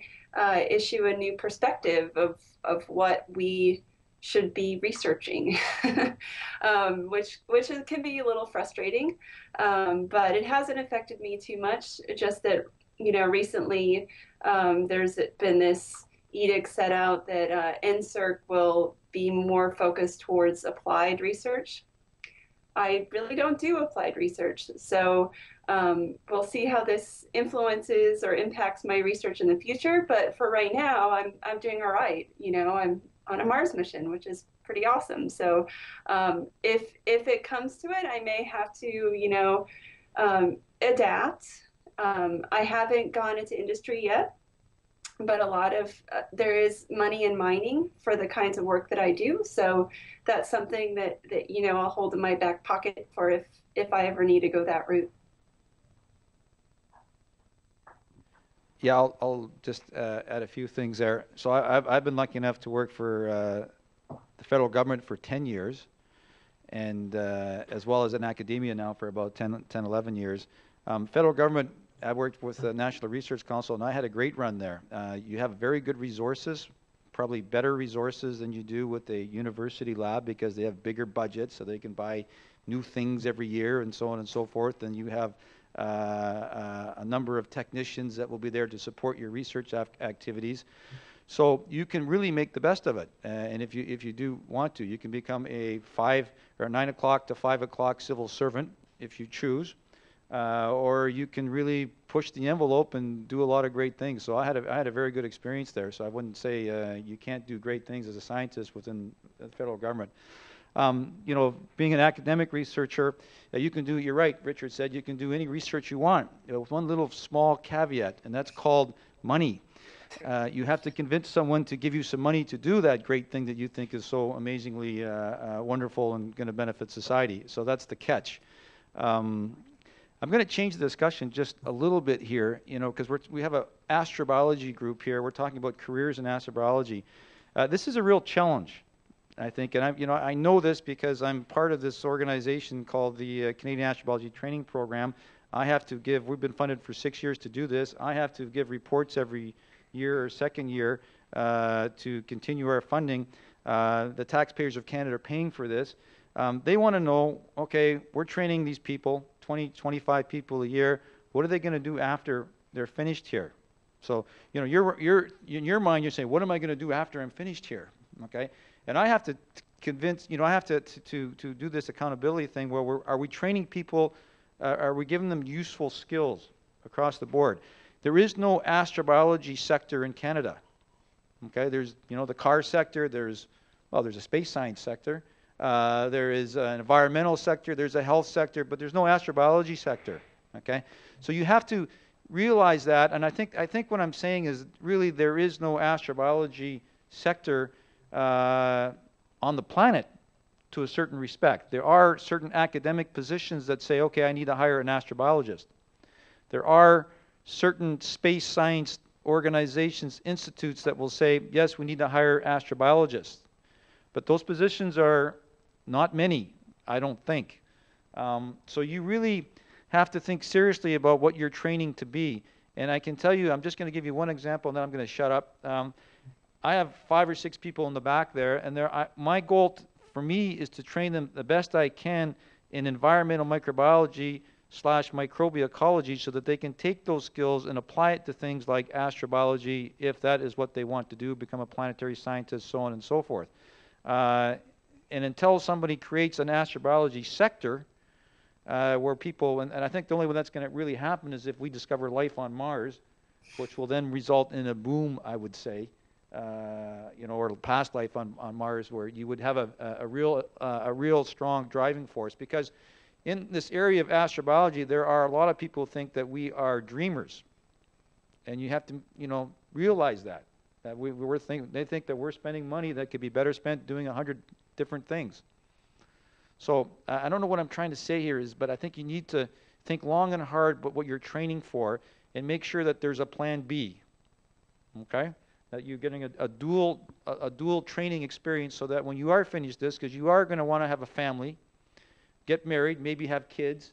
issue a new perspective of what we should be researching, which can be a little frustrating, but it hasn't affected me too much. Just that, recently there's been this edict set out that NSERC will be more focused towards applied research. I really don't do applied research, so we'll see how this influences or impacts my research in the future. But for right now, I'm doing all right. I'm on a Mars mission, which is pretty awesome. So if it comes to it, I may have to adapt. I haven't gone into industry yet, but a lot of there is money in mining for the kinds of work that I do. So that's something that I'll hold in my back pocket for if I ever need to go that route. Yeah, I'll just add a few things there. So I've been lucky enough to work for the federal government for 10 years, and as well as in academia now for about 10, 11 years. Federal government, I worked with the National Research Council, and I had a great run there. You have very good resources, probably better resources than you do with a university lab because they have bigger budgets, so they can buy new things every year and so on and so forth. And you have a number of technicians that will be there to support your research activities. So you can really make the best of it. And if you do want to, you can become a 9 o'clock to 5 o'clock civil servant if you choose. Or you can really push the envelope and do a lot of great things. So I had a very good experience there. So I wouldn't say you can't do great things as a scientist within the federal government. You know, being an academic researcher, you can do, you're right, Richard said, you can do any research you want, with one little small caveat, and that's called money. You have to convince someone to give you some money to do that great thing that you think is so amazingly wonderful and going to benefit society. So that's the catch. I'm going to change the discussion just a little bit here, you know, because we have an astrobiology group here. We're talking about careers in astrobiology. This is a real challenge, I think, and I know this because I'm part of this organization called the Canadian Astrobiology Training Program. I have to give, we've been funded for 6 years to do this. I have to give reports every year or second year to continue our funding. The taxpayers of Canada are paying for this. They want to know, okay, we're training these people, 20, 25 people a year. What are they going to do after they're finished here? So, you know, you're in your mind, you're saying, what am I going to do after I'm finished here? Okay, and I have to convince, you know, I have to do this accountability thing where are we training people, are we giving them useful skills across the board? There is no astrobiology sector in Canada. Okay, there's, you know, the car sector, there's a space science sector. There is an environmental sector, there's a health sector, but there's no astrobiology sector, okay? So you have to realize that, and I think what I'm saying is really there is no astrobiology sector on the planet to a certain respect. There are certain academic positions that say, okay, I need to hire an astrobiologist. There are certain space science organizations, institutes that will say, yes, we need to hire astrobiologists. But those positions are not many, I don't think. So you really have to think seriously about what you're training to be. And I can tell you, I'm just going to give you one example, and then I'm going to shut up. I have 5 or 6 people in the back there, and my goal for me is to train them the best I can in environmental microbiology / microbiology so that they can take those skills and apply it to things like astrobiology, if that is what they want to do, become a planetary scientist, so on and so forth. And until somebody creates an astrobiology sector where people, and I think the only way that's going to really happen is if we discover life on Mars, which will then result in a boom, I would say, you know, or past life on Mars, where you would have a real strong driving force. Because in this area of astrobiology, there are a lot of people who think that we are dreamers, and you have to, you know, realize that. That they think that we're spending money that could be better spent doing 100 different things. So I don't know what I'm trying to say here is, but I think you need to think long and hard about what you're training for and make sure that there's a plan B. Okay? That you're getting a dual training experience so that when you are finished this, because you are going to want to have a family, get married, maybe have kids,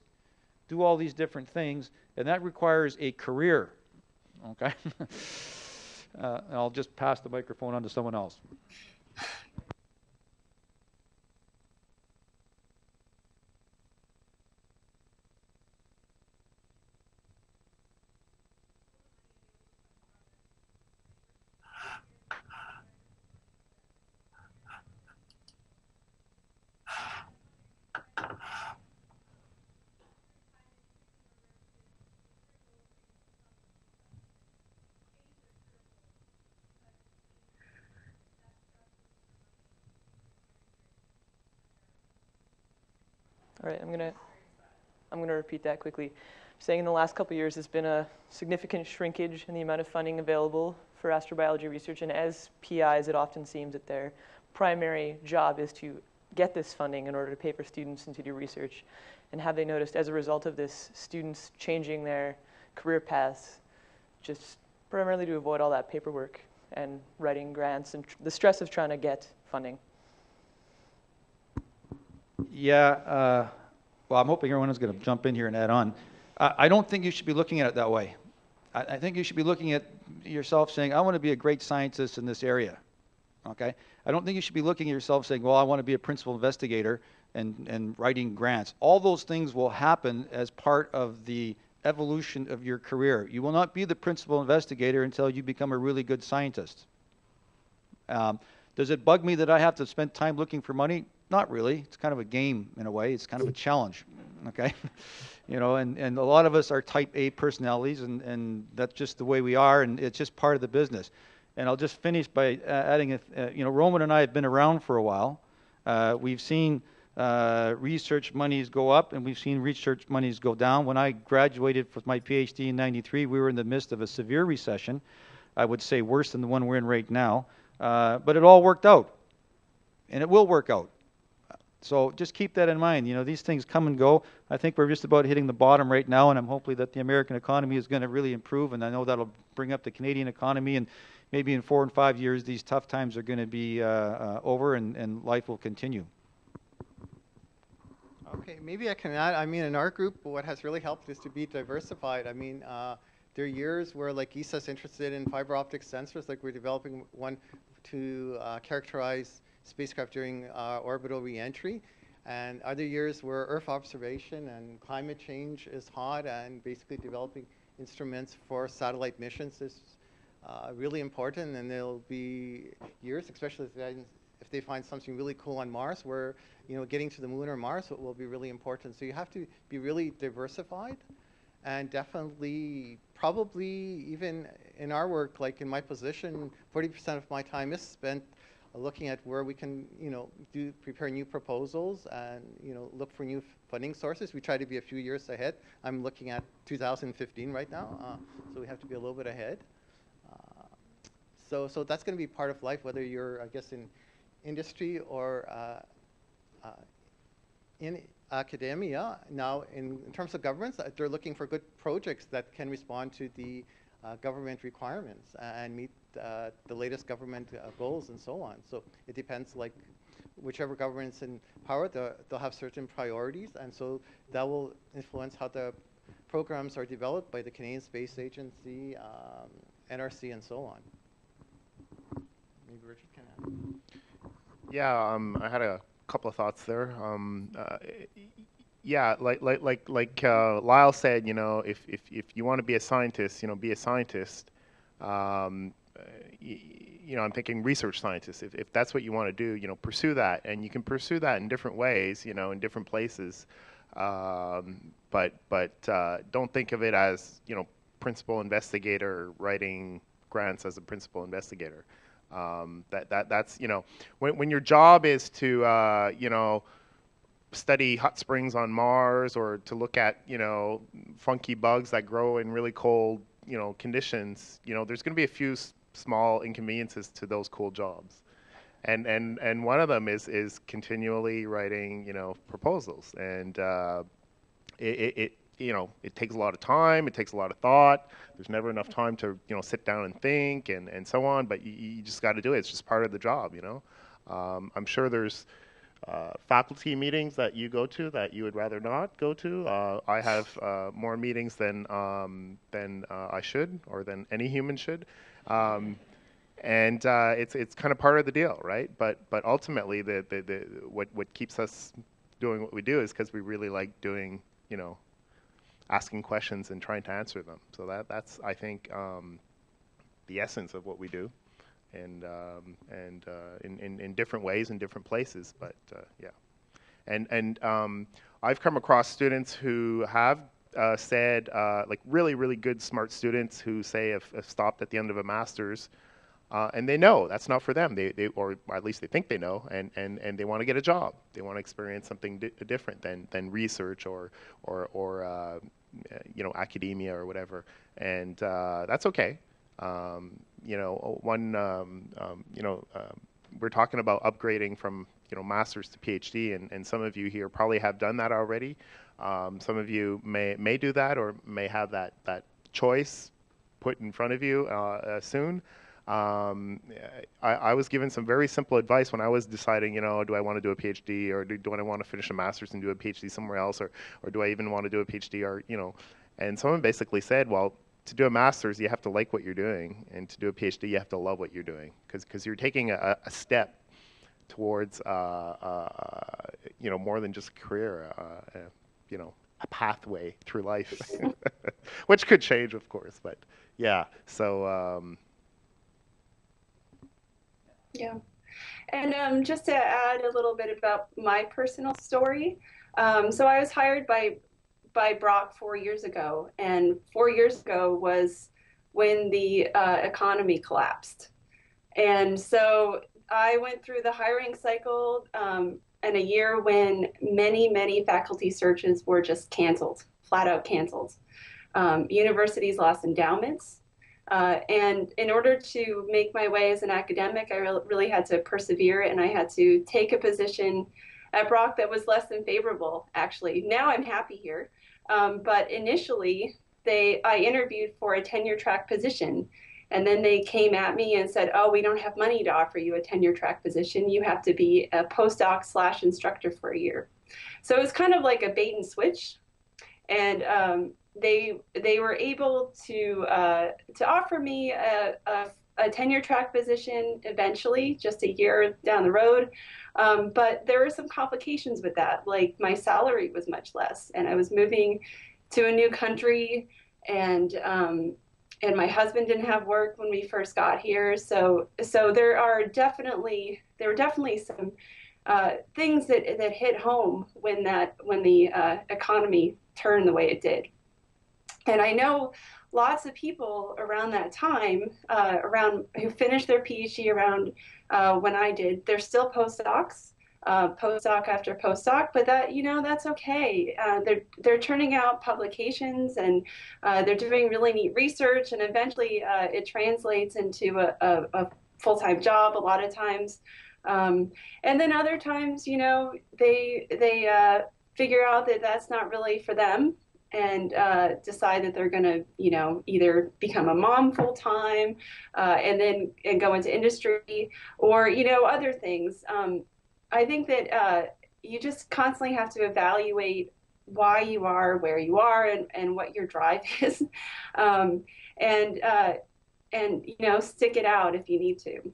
do all these different things, and that requires a career. Okay? I'll just pass the microphone on to someone else. All right, I'm gonna repeat that quickly. Saying in the last couple of years, there's been a significant shrinkage in the amount of funding available for astrobiology research, and as PIs, it often seems that their primary job is to get this funding in order to pay for students and to do research. And have they noticed, as a result of this, students changing their career paths, just primarily to avoid all that paperwork and writing grants and the stress of trying to get funding? Yeah, well, I'm hoping everyone is going to jump in here and add on. I don't think you should be looking at it that way. I think you should be looking at yourself saying, I want to be a great scientist in this area. okay? I don't think you should be looking at yourself saying, well, I want to be a principal investigator and writing grants. All those things will happen as part of the evolution of your career. You will not be the principal investigator until you become a really good scientist. Does it bug me that I have to spend time looking for money? Not really. It's kind of a game in a way. It's kind of a challenge, okay? You know, and a lot of us are type A personalities, and that's just the way we are, and it's just part of the business. And I'll just finish by adding, you know, Roman and I have been around for a while. We've seen research monies go up, and we've seen research monies go down. When I graduated with my PhD in '93, we were in the midst of a severe recession. I would say worse than the one we're in right now. But it all worked out, and it will work out. So just keep that in mind. You know, these things come and go. I think we're just about hitting the bottom right now, and I'm hopefully that the American economy is going to really improve, and I know that'll bring up the Canadian economy, and maybe in 4 and 5 years, these tough times are going to be over, and life will continue. Okay, maybe I can add, I mean, in our group, what has really helped is to be diversified. I mean, there are years where, like, ESA's interested in fiber optic sensors, like we're developing one to characterize spacecraft during orbital reentry. And other years where Earth observation and climate change is hot, and basically developing instruments for satellite missions is really important. And there'll be years, especially if they find something really cool on Mars, where, you know, getting to the moon or Mars will be really important. So you have to be really diversified, and definitely, probably even in our work, like in my position, 40% of my time is spent looking at where we can, you know, prepare new proposals and, you know, look for new funding sources. We try to be a few years ahead. I'm looking at 2015 right now, so we have to be a little bit ahead. So that's going to be part of life, whether you're, I guess, in industry or in academia. Now, in terms of governments, they're looking for good projects that can respond to the government requirements and meet the latest government goals and so on. So it depends, like, whichever government's in power, they'll have certain priorities, and so that will influence how the programs are developed by the Canadian Space Agency, NRC, and so on. Maybe Richard can add. Yeah, I had a couple of thoughts there. Yeah, like Lyle said, you know, if you want to be a scientist, you know, be a scientist. You know, I'm thinking research scientist. If that's what you want to do, you know, pursue that, and you can pursue that in different ways, you know, in different places. But don't think of it as, you know, principal investigator writing grants as a principal investigator. That's, you know, when your job is to you know, study hot springs on Mars, or to look at, you know, funky bugs that grow in really cold, you know, conditions, you know, there's going to be a few small inconveniences to those cool jobs, and one of them is continually writing, you know, proposals, and it you know, it takes a lot of time, it takes a lot of thought. There's never enough time to, you know, sit down and think and so on, but you just got to do it. It's just part of the job, you know. I'm sure there's faculty meetings that you go to that you would rather not go to. I have more meetings than I should, or than any human should. And it's kind of part of the deal, right? But ultimately, what keeps us doing what we do is because we really like doing, you know, asking questions and trying to answer them. So that's I think the essence of what we do, and in different ways in different places. But yeah, and I've come across students who have said, like really good smart students who say have stopped at the end of a master's. And they know that's not for them. They or at least they think they know, and they want to get a job. They want to experience something different than research or you know, academia or whatever. And that's okay. You know, you know, we're talking about upgrading from, you know, master's to PhD, and some of you here probably have done that already. Some of you may do that, or may have that choice put in front of you soon. I was given some very simple advice when I was deciding, you know, do I want to do a PhD, or do I want to finish a master's and do a PhD somewhere else, or do I even want to do a PhD, or, you know, and someone basically said, well, to do a master's, you have to like what you're doing, and to do a PhD, you have to love what you're doing, because you're taking a step towards you know, more than just a career, you know, a pathway through life, which could change, of course, but yeah. So Yeah. And just to add a little bit about my personal story, so I was hired by Brock 4 years ago, and 4 years ago was when the economy collapsed. And so I went through the hiring cycle in a year when many faculty searches were just canceled, flat out canceled. Universities lost endowments. And in order to make my way as an academic, I really had to persevere, and I had to take a position at Brock that was less than favorable, actually. Now I'm happy here. But initially, I interviewed for a tenure track position. And then they came at me and said, oh, we don't have money to offer you a tenure track position. You have to be a postdoc / instructor for a year. So it was kind of like a bait and switch. And they were able to offer me a tenure track position eventually, just a year down the road. But there were some complications with that. Like, my salary was much less, and I was moving to a new country, and my husband didn't have work when we first got here. So there were definitely some things that hit home when the economy turned the way it did. And I know lots of people around that time, who finished their PhD around when I did. They're still postdocs, postdoc after postdoc, but that's okay. They're turning out publications, and they're doing really neat research, and eventually it translates into a full-time job a lot of times. And then other times, they figure out that that's not really for them, and decide that they're going to, either become a mom full time and go into industry, or, other things. I think that you just constantly have to evaluate why you are where you are, and what your drive is, and stick it out if you need to.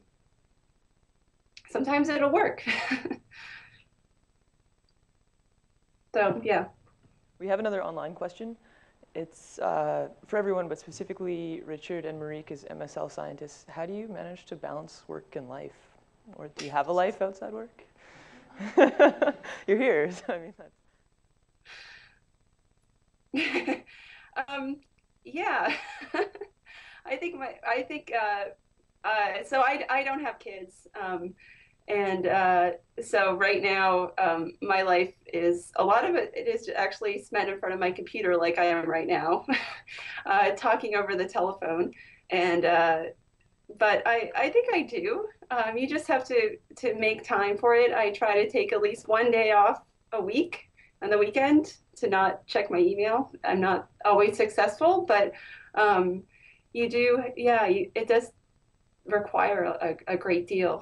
Sometimes it'll work. So, yeah. We have another online question. It's for everyone, but specifically Richard and Mariek as MSL scientists. How do you manage to balance work and life? Or do you have a life outside work? You're here, so I mean that's... Yeah. So I don't have kids. So right now, my life is, a lot of it is actually spent in front of my computer, like I am right now, talking over the telephone. But I think I do. You just have to make time for it. I try to take at least one day off a week on the weekend to not check my email. I'm not always successful, but you do, yeah, it does require a great deal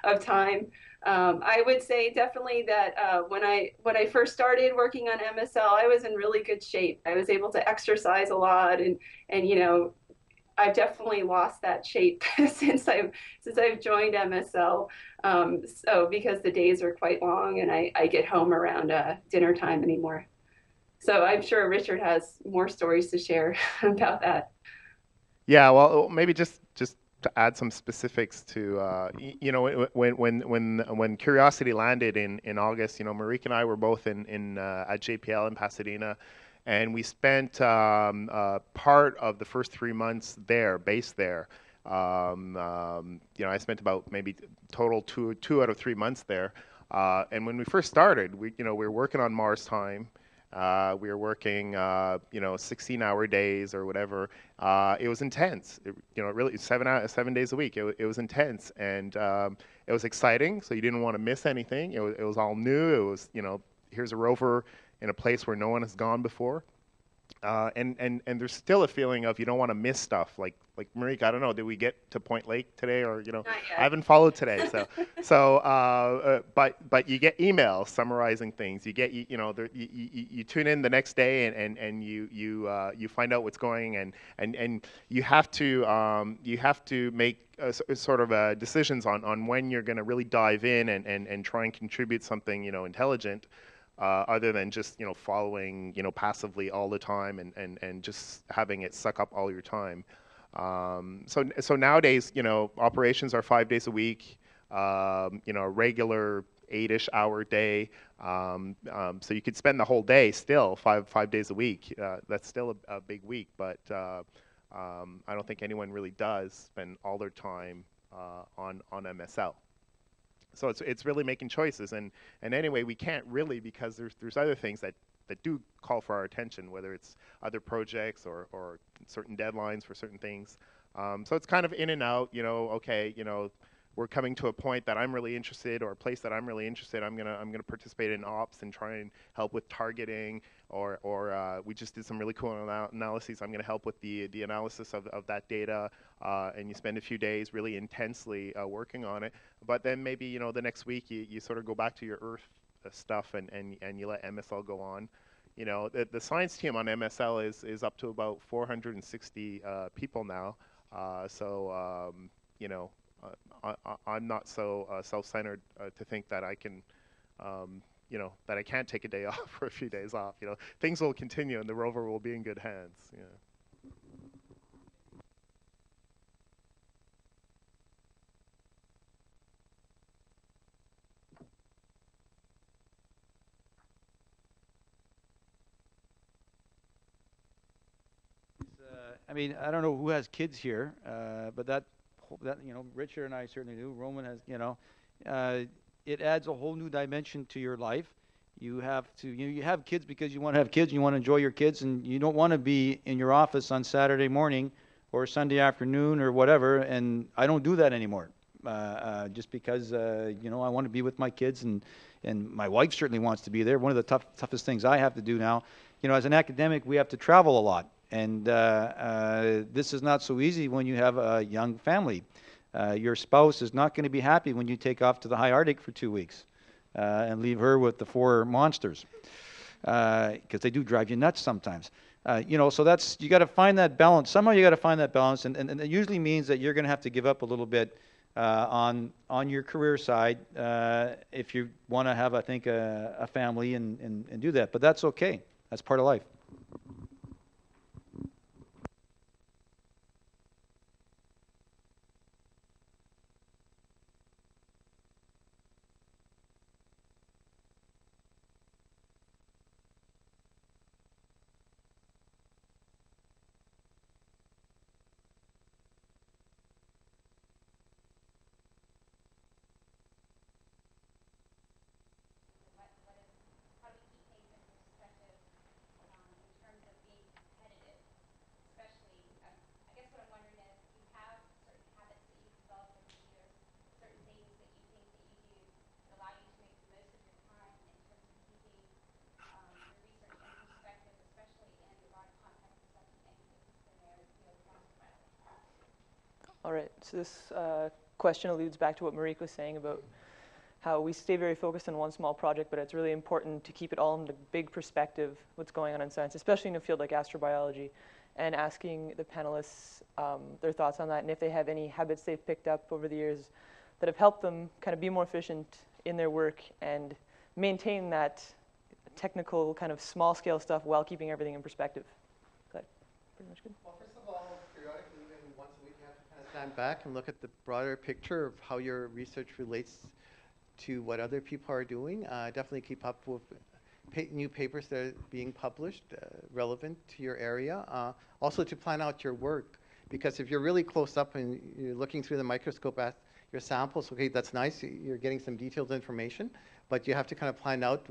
of time. I would say definitely that when I first started working on MSL, I was in really good shape. I was able to exercise a lot, and I've definitely lost that shape since I've joined MSL. So because the days are quite long, and I get home around dinner time anymore. So I'm sure Richard has more stories to share about that. yeah, well, maybe just to add some specifics to, when Curiosity landed in August, Mariek and I were both at JPL in Pasadena, and we spent part of the first 3 months there, based there. I spent about maybe total two out of 3 months there. And when we first started, we were working on Mars time. We were working, 16-hour days or whatever. It was intense. Really 7 days a week. It was intense, and it was exciting. So you didn't want to miss anything. It was all new. It was, here's a rover in a place where no one has gone before. And there's still a feeling of you don't want to miss stuff. Like Mariek, I don't know, did we get to Point Lake today, or Not I yet. haven't followed today. But you get emails summarizing things. You get you tune in the next day and you find out what's going, and you have to make sort of decisions on when you're going to really dive in and try and contribute something intelligent. Other than just following passively all the time and just having it suck up all your time. So nowadays operations are 5 days a week, a regular 8-ish hour day. So you could spend the whole day still five days a week. That's still a big week, but I don't think anyone really does spend all their time on MSL. So it's really making choices, and anyway, we can't really, because there's other things that do call for our attention, whether it's other projects or certain deadlines for certain things. So it's kind of in and out. Okay, we're coming to a point that I'm really interested, or a place that I'm really interested. I'm gonna participate in ops and try and help with targeting, or we just did some really cool analyses. I'm gonna help with the analysis of that data, and you spend a few days really intensely working on it. But then maybe the next week you sort of go back to your Earth stuff and you let MSL go on. The science team on MSL is up to about 460 people now. I'm not so self-centered to think that I can, that I can't take a day off or a few days off. Things will continue and the rover will be in good hands. I mean, I don't know who has kids here, but that Richard and I certainly do. Roman has, it adds a whole new dimension to your life. You have to, you have kids because you want to have kids, and you want to enjoy your kids, and you don't want to be in your office on Saturday morning or Sunday afternoon or whatever. And I don't do that anymore, just because I want to be with my kids, and my wife certainly wants to be there. One of the toughest things I have to do now, as an academic, we have to travel a lot. And this is not so easy when you have a young family. Your spouse is not going to be happy when you take off to the high Arctic for 2 weeks and leave her with the 4 monsters, because they do drive you nuts sometimes. So that's, you got to find that balance. Somehow you got to find that balance, and it usually means that you're going to have to give up a little bit on your career side if you want to have, I think, a family and do that. But that's okay. That's part of life. How do we keep things in perspective in terms of being competitive, especially, I guess what I'm wondering is, you have certain habits that you've developed over the years, certain things that you think that you do that allow you to make the most of your time in terms of keeping your research in perspective, especially in the broad context of such an interdisciplinary field of astrobiology. All right, so this question alludes back to what Mariek was saying about how we stay very focused on one small project, but it's really important to keep it all in the big perspective, what's going on in science, especially in a field like astrobiology, and asking the panelists their thoughts on that, and if they have any habits they've picked up over the years that have helped them kind of be more efficient in their work and maintain that technical kind of small-scale stuff while keeping everything in perspective. Is that pretty much good? Well, first of all, periodically, even once a week, you have to kind of stand back and look at the broader picture of how your research relates to what other people are doing. Definitely keep up with new papers that are being published relevant to your area. Also to plan out your work, because if you're really close up and you're looking through the microscope at your samples, okay, that's nice, you're getting some detailed information, but you have to kind of plan out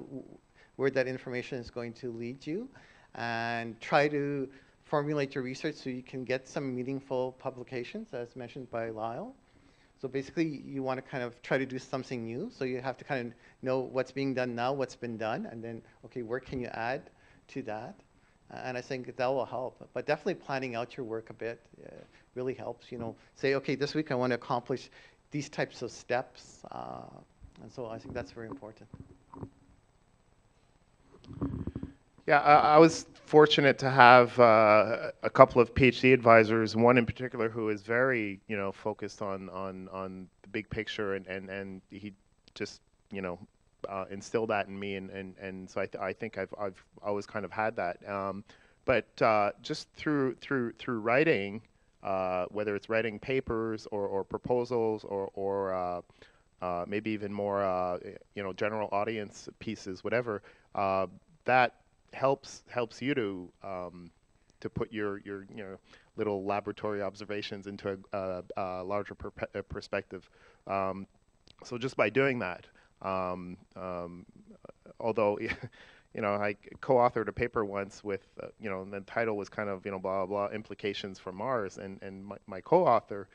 where that information is going to lead you, and try to formulate your research so you can get some meaningful publications, as mentioned by Lyle. So basically, you want to kind of try to do something new. So you have to kind of know what's being done now, what's been done, and then, okay, where can you add to that? And I think that will help. But definitely planning out your work a bit really helps. You know, say, okay, this week I want to accomplish these types of steps. And so I think that's very important. Yeah, I was fortunate to have a couple of PhD advisors, one in particular who is very, focused on the big picture, and he just, instilled that in me, and so I think I've always kind of had that. But just through writing, whether it's writing papers or proposals or maybe even more, general audience pieces, whatever, that helps you to put your little laboratory observations into a larger perspective. So just by doing that, although I co-authored a paper once with and the title was kind of blah blah blah implications for Mars, and my co-author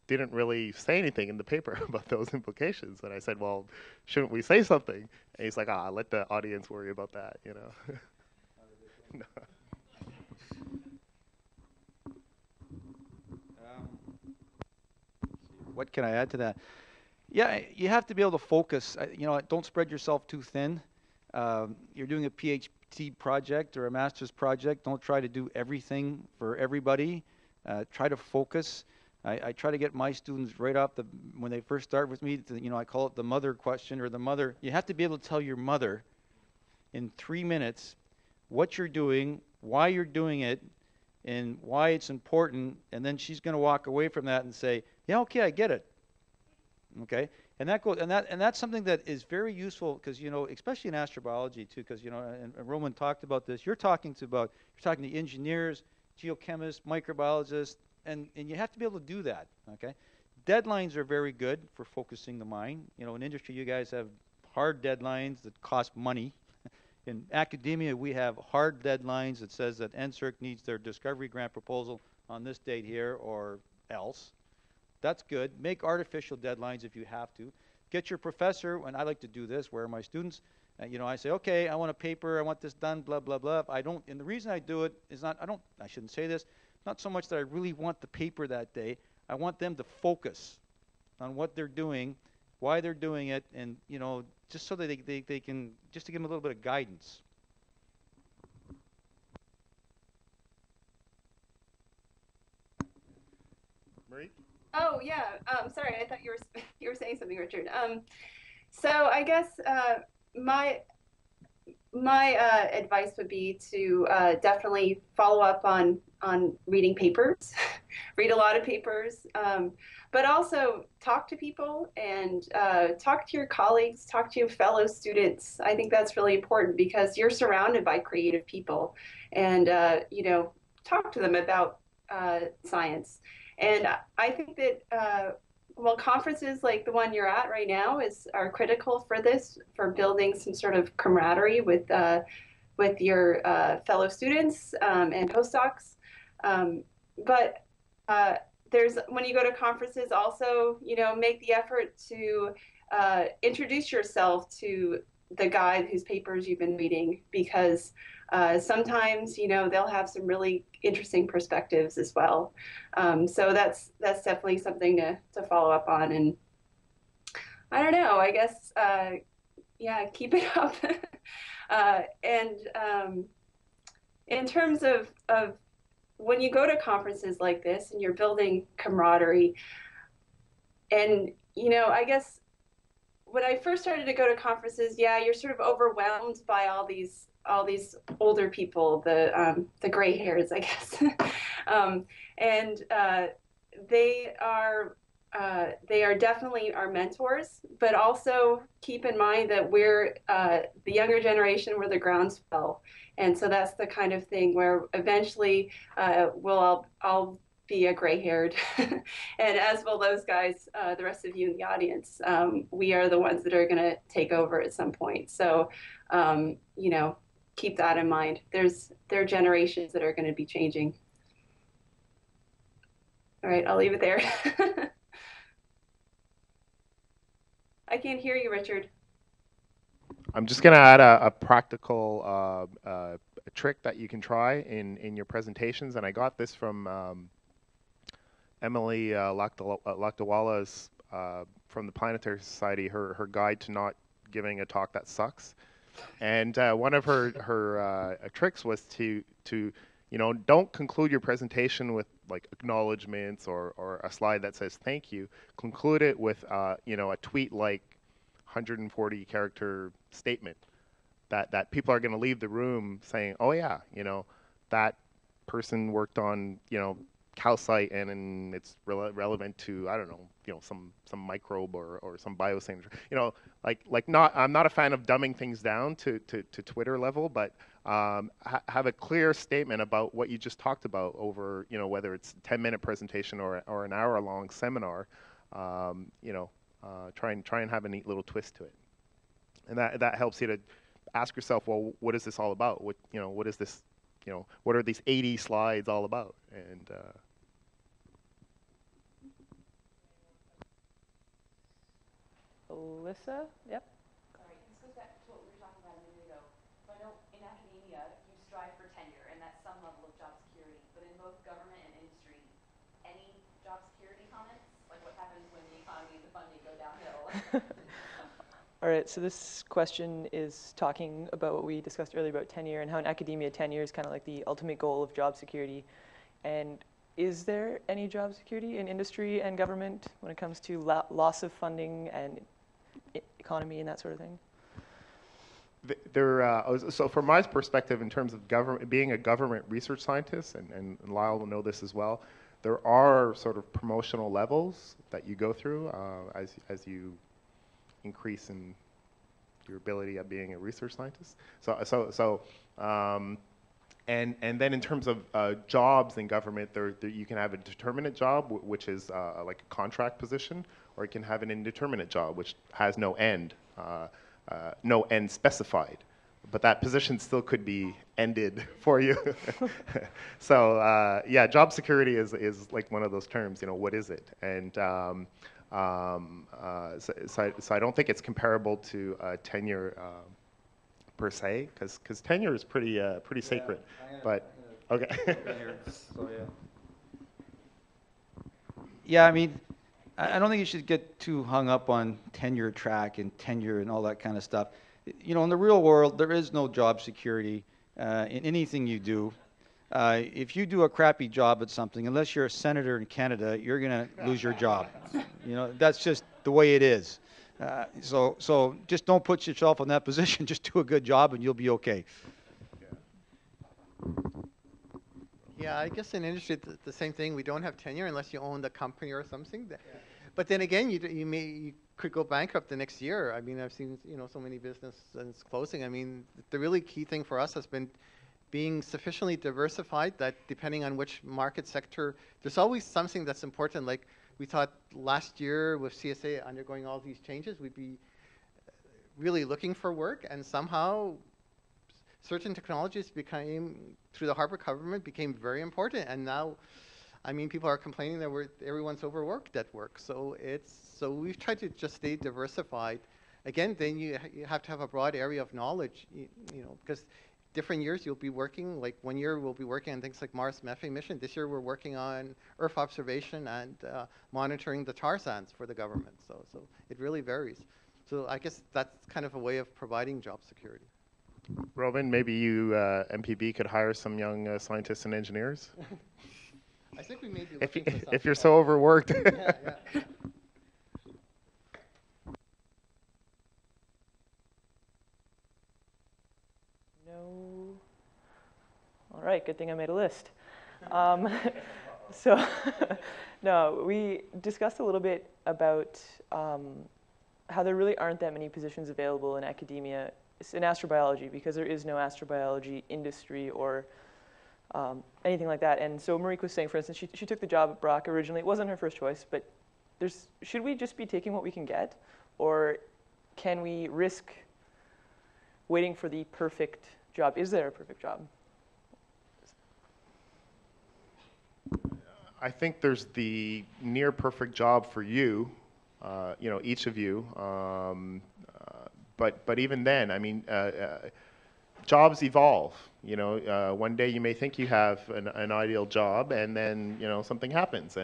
didn't really say anything in the paper about those implications. And I said, well, shouldn't we say something? And he's like, let the audience worry about that, No. What can I add to that? Yeah, you have to be able to focus. Don't spread yourself too thin. You're doing a PhD project or a master's project. Don't try to do everything for everybody. Try to focus. I try to get my students right off when they first start with me, I call it the mother question, or the mother. You have to be able to tell your mother in 3 minutes what you're doing, why you're doing it, and why it's important, and then she's going to walk away from that and say, yeah, okay, I get it. Okay? And that's something that is very useful because, especially in astrobiology too, because, and Roman talked about this, you're talking to engineers, geochemists, microbiologists, and you have to be able to do that, okay? Deadlines are very good for focusing the mind. In industry, you guys have hard deadlines that cost money. In academia, we have hard deadlines that says that NSERC needs their discovery grant proposal on this date here or else. That's good. Make artificial deadlines if you have to. Get your professor, and I like to do this, where my students, I say, okay, I want a paper, I want this done, blah, blah, blah. And the reason I do it is I shouldn't say this, not so much that I really want the paper that day. I want them to focus on what they're doing, why they're doing it, and, just so that they can, just to give them a little bit of guidance. Mariek? Oh yeah. Sorry, I thought you were saying something, Richard. So I guess my advice would be to definitely follow up on reading papers, read a lot of papers, but also talk to people and talk to your colleagues, talk to your fellow students. I think that's really important because you're surrounded by creative people, and talk to them about science. And I think that conferences like the one you're at right now are critical for this, for building some sort of camaraderie with your fellow students and postdocs. But when you go to conferences, also make the effort to introduce yourself to the guy whose papers you've been reading, because sometimes they'll have some really interesting perspectives as well. So that's definitely something to follow up on. And I don't know, I guess keep it up. And in terms of when you go to conferences like this and you're building camaraderie, and I guess when I first started to go to conferences, you're sort of overwhelmed by all these older people, the gray hairs, I guess. And they are definitely our mentors, but also keep in mind that we're the younger generation, we're the groundswell. And so that's the kind of thing where eventually we'll all be a gray-haired, and as will those guys, the rest of you in the audience. We are the ones that are going to take over at some point. So, keep that in mind. There are generations that are going to be changing. All right, I'll leave it there. I can't hear you, Richard. I'm just going to add a practical a trick that you can try in your presentations, and I got this from Emily Lakdawala's from the Planetary Society, her guide to not giving a talk that sucks. And one of her tricks was to don't conclude your presentation with like acknowledgments or a slide that says thank you. Conclude it with a tweet like 140 character statement that people are going to leave the room saying, oh yeah, that person worked on calcite and it's relevant to, I don't know, some microbe or some biosignature. I'm not a fan of dumbing things down to Twitter level, but have a clear statement about what you just talked about over, whether it's a 10-minute presentation or an hour-long seminar. Try and have a neat little twist to it, and that helps you to ask yourself, well, what is this all about? What is this? What are these 80 slides all about? And Alyssa, yep. Sorry, this goes back to what we were talking about a minute ago. So I know in academia, you strive for tenure, and that's some level of job security. But in both government and industry, any job security comments? Like what happens when the economy and the funding go downhill? All right, so this question is talking about what we discussed earlier about tenure and how in academia tenure is kind of like the ultimate goal of job security. And is there any job security in industry and government when it comes to loss of funding and economy and that sort of thing? So from my perspective, in terms of being a government research scientist, and Lyle will know this as well, there are sort of promotional levels that you go through as you increase in your ability at being a research scientist. And then in terms of jobs in government, you can have a determinate job, which is like a contract position, or you can have an indeterminate job, which has no end specified. But that position still could be ended for you. So yeah, job security is like one of those terms. What is it? And so I don't think it's comparable to tenure per se, because tenure is pretty sacred. But okay. So, yeah, I mean, I don't think you should get too hung up on tenure track and tenure and all that kind of stuff. In the real world, there is no job security in anything you do. If you do a crappy job at something, unless you're a senator in Canada, you're going to lose your job. That's just the way it is. So just don't put yourself in that position. Just do a good job and you'll be okay. Yeah, I guess in industry, the same thing. We don't have tenure unless you own the company or something. But then again, you could go bankrupt the next year. I mean, I've seen so many businesses closing. I mean, the really key thing for us has been being sufficiently diversified that depending on which market sector, there's always something that's important. Like we thought last year with CSA undergoing all these changes, we'd be really looking for work, and somehow certain technologies through the Harper government became very important, and now, I mean, people are complaining that everyone's overworked at work. So we've tried to just stay diversified. Again, then you have to have a broad area of knowledge, because different years you'll be working, like one year we'll be working on things like Mars methane mission. This year we're working on Earth observation and monitoring the tar sands for the government. So it really varies. So I guess that's kind of a way of providing job security. Robin, maybe you, MPB, could hire some young scientists and engineers? I think we may be looking for some. If you're so overworked. Yeah. No. All right, good thing I made a list. So, no, we discussed a little bit about how there really aren't that many positions available in academia, in astrobiology, because there is no astrobiology industry or anything like that. And so Mariek was saying, for instance, she took the job at Brock originally. It wasn't her first choice, but should we just be taking what we can get? Or can we risk waiting for the perfect job? Is there a perfect job? I think there's the near perfect job for you, each of you. But even then, I mean, jobs evolve. You know, one day you may think you have an ideal job, and then something happens,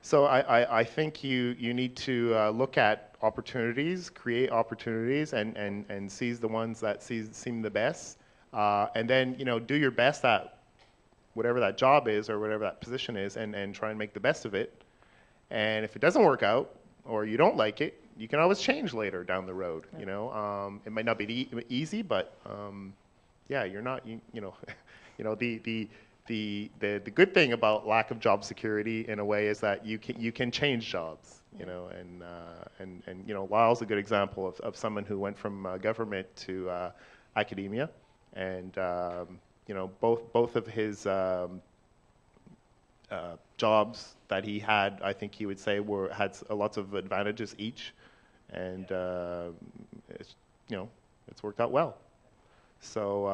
so I think you need to look at opportunities, create opportunities, and seize the ones that seem the best, and then do your best at whatever that job is or whatever that position is, and try and make the best of it. And if it doesn't work out or you don't like it, you can always change later down the road. It might not be easy, but yeah, you're not the good thing about lack of job security in a way is that you can change jobs. Lyle's a good example of someone who went from government to academia, and both of his jobs that he had, I think he would say, had lots of advantages each, and it's worked out well. So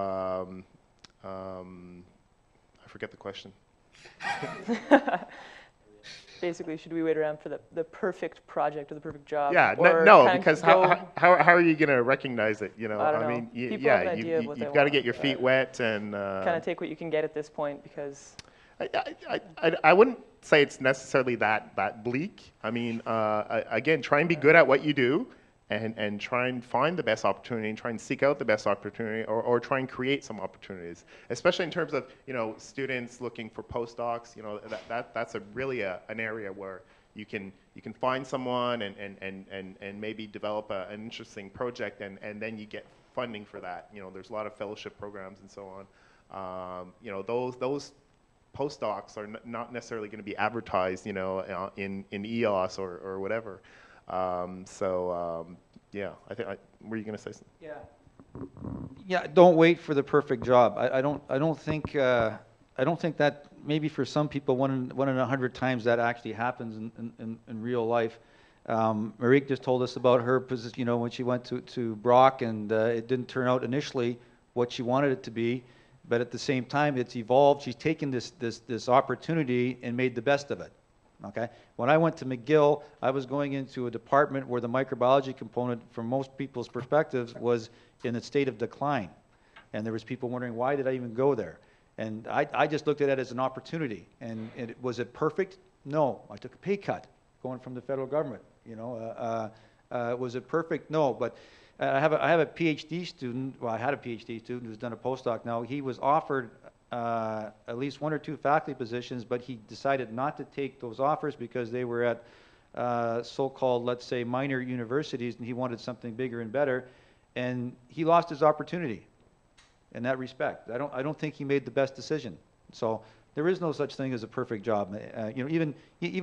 I forget the question. Basically, should we wait around for the perfect project or the perfect job? Yeah, or no, because how are you going to recognize it? I don't know. mean, People have an idea of what you've they got to want, get your feet wet and kind of take what you can get at this point, because I wouldn't say it's necessarily that bleak. I mean, again, try and be good at what you do, and try and find the best opportunity, and try and seek out the best opportunity, or try and create some opportunities, especially in terms of students looking for postdocs. That's really an area where you can find someone and maybe develop an interesting project, and then you get funding for that. There's a lot of fellowship programs and so on. Those postdocs are not necessarily going to be advertised, in EOS or whatever. Yeah, I think. Were you going to say something? Yeah. Don't wait for the perfect job. I don't think that, maybe for some people, one in 100 times that actually happens in real life. Mariek just told us about her position, when she went to Brock, and it didn't turn out initially what she wanted it to be, but at the same time it's evolved. She's taken this opportunity and made the best of it. Okay. When I went to McGill, I was going into a department where the microbiology component, from most people's perspectives, was in a state of decline, and there was people wondering, why did I even go there? And I just looked at it as an opportunity. And was it perfect? No. I took a pay cut going from the federal government. Was it perfect? No. But I have a PhD student. Well, I had a PhD student who's done a postdoc now. He was offered at least 1 or 2 faculty positions, but he decided not to take those offers because they were at so-called, let's say, minor universities, and he wanted something bigger and better, and he lost his opportunity in that respect. I don't think he made the best decision. So there is no such thing as a perfect job. Even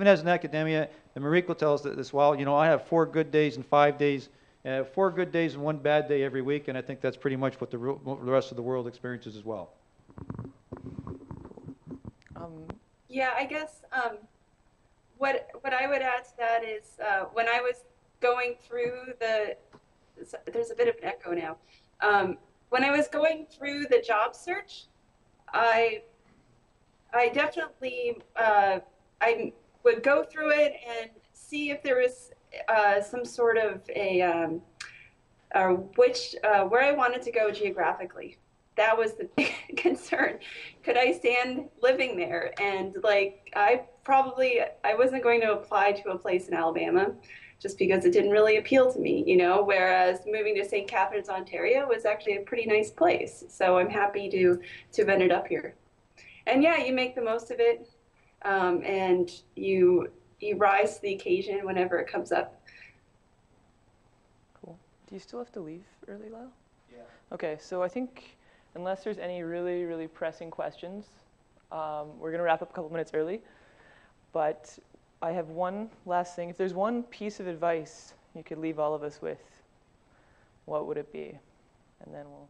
as an academia, and Mariek will tell us that as well. I have 4 good days and 5 days. 4 good days and 1 bad day every week, and I think that's pretty much what the rest of the world experiences as well. Yeah, I guess what I would add to that is when I was going through there's a bit of an echo now. When I was going through the job search, I definitely I would go through it and see if there was some sort of a where I wanted to go geographically. That was the big concern. Could I stand living there? And I wasn't going to apply to a place in Alabama just because it didn't really appeal to me, whereas moving to St. Catharines, Ontario was actually a pretty nice place. So I'm happy to have ended up here. And yeah, you make the most of it, and you rise to the occasion whenever it comes up. Cool. Do you still have to leave early, Lyle? Yeah. Okay, so I think, unless there's any really, really pressing questions, we're going to wrap up a couple minutes early. But I have one last thing. If there's one piece of advice you could leave all of us with, what would it be? And then we'll...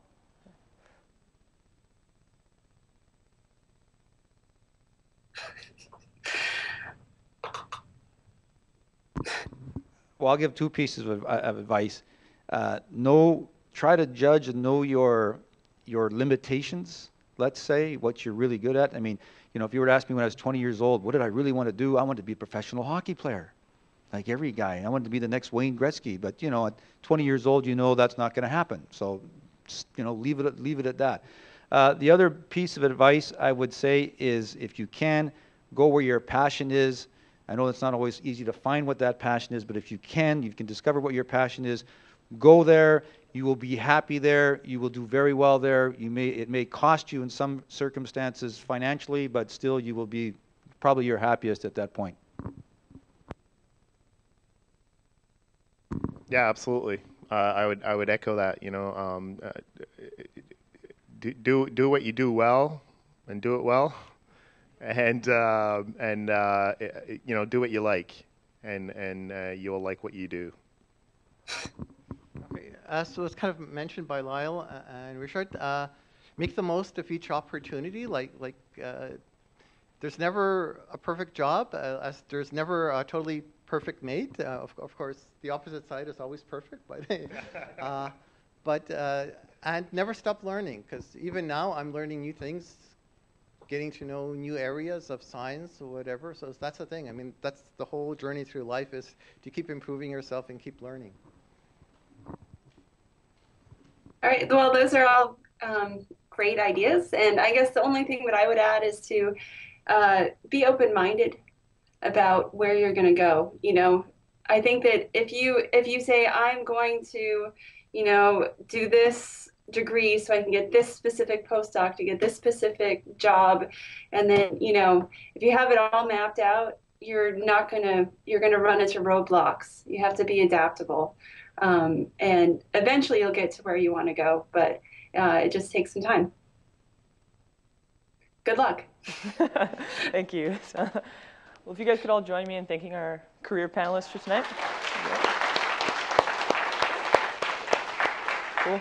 Well, I'll give 2 pieces of advice. Try to judge and know your limitations, let's say, what you're really good at. I mean, if you were to ask me when I was 20 years old, what did I really want to do? I wanted to be a professional hockey player, like every guy. I wanted to be the next Wayne Gretzky. But, at 20 years old, that's not going to happen. So leave it at that. The other piece of advice I would say is, if you can, go where your passion is. I know it's not always easy to find what that passion is, but if you can discover what your passion is. Go there. You will be happy there. You will do very well there. It may cost you in some circumstances financially, but still you will be probably your happiest at that point. Yeah, absolutely. I would echo that. Do what you do well, and do it well, and do what you like, and you'll like what you do. Okay, so it's kind of mentioned by Lyle and Richard. Make the most of each opportunity. There's never a perfect job, as there's never a totally perfect mate. Of course, the opposite side is always perfect, but and never stop learning, because even now I'm learning new things, getting to know new areas of science or whatever. So that's the thing. I mean, that's the whole journey through life, is to keep improving yourself and keep learning. All right, well, those are all great ideas. And I guess the only thing that I would add is to be open-minded about where you're going to go. I think that if you say, I'm going to, do this degree so I can get this specific postdoc to get this specific job, and then, if you have it all mapped out, you're going to run into roadblocks. You have to be adaptable. And eventually you'll get to where you want to go, but it just takes some time. Good luck. Thank you. Well, if you guys could all join me in thanking our career panelists for tonight. Cool.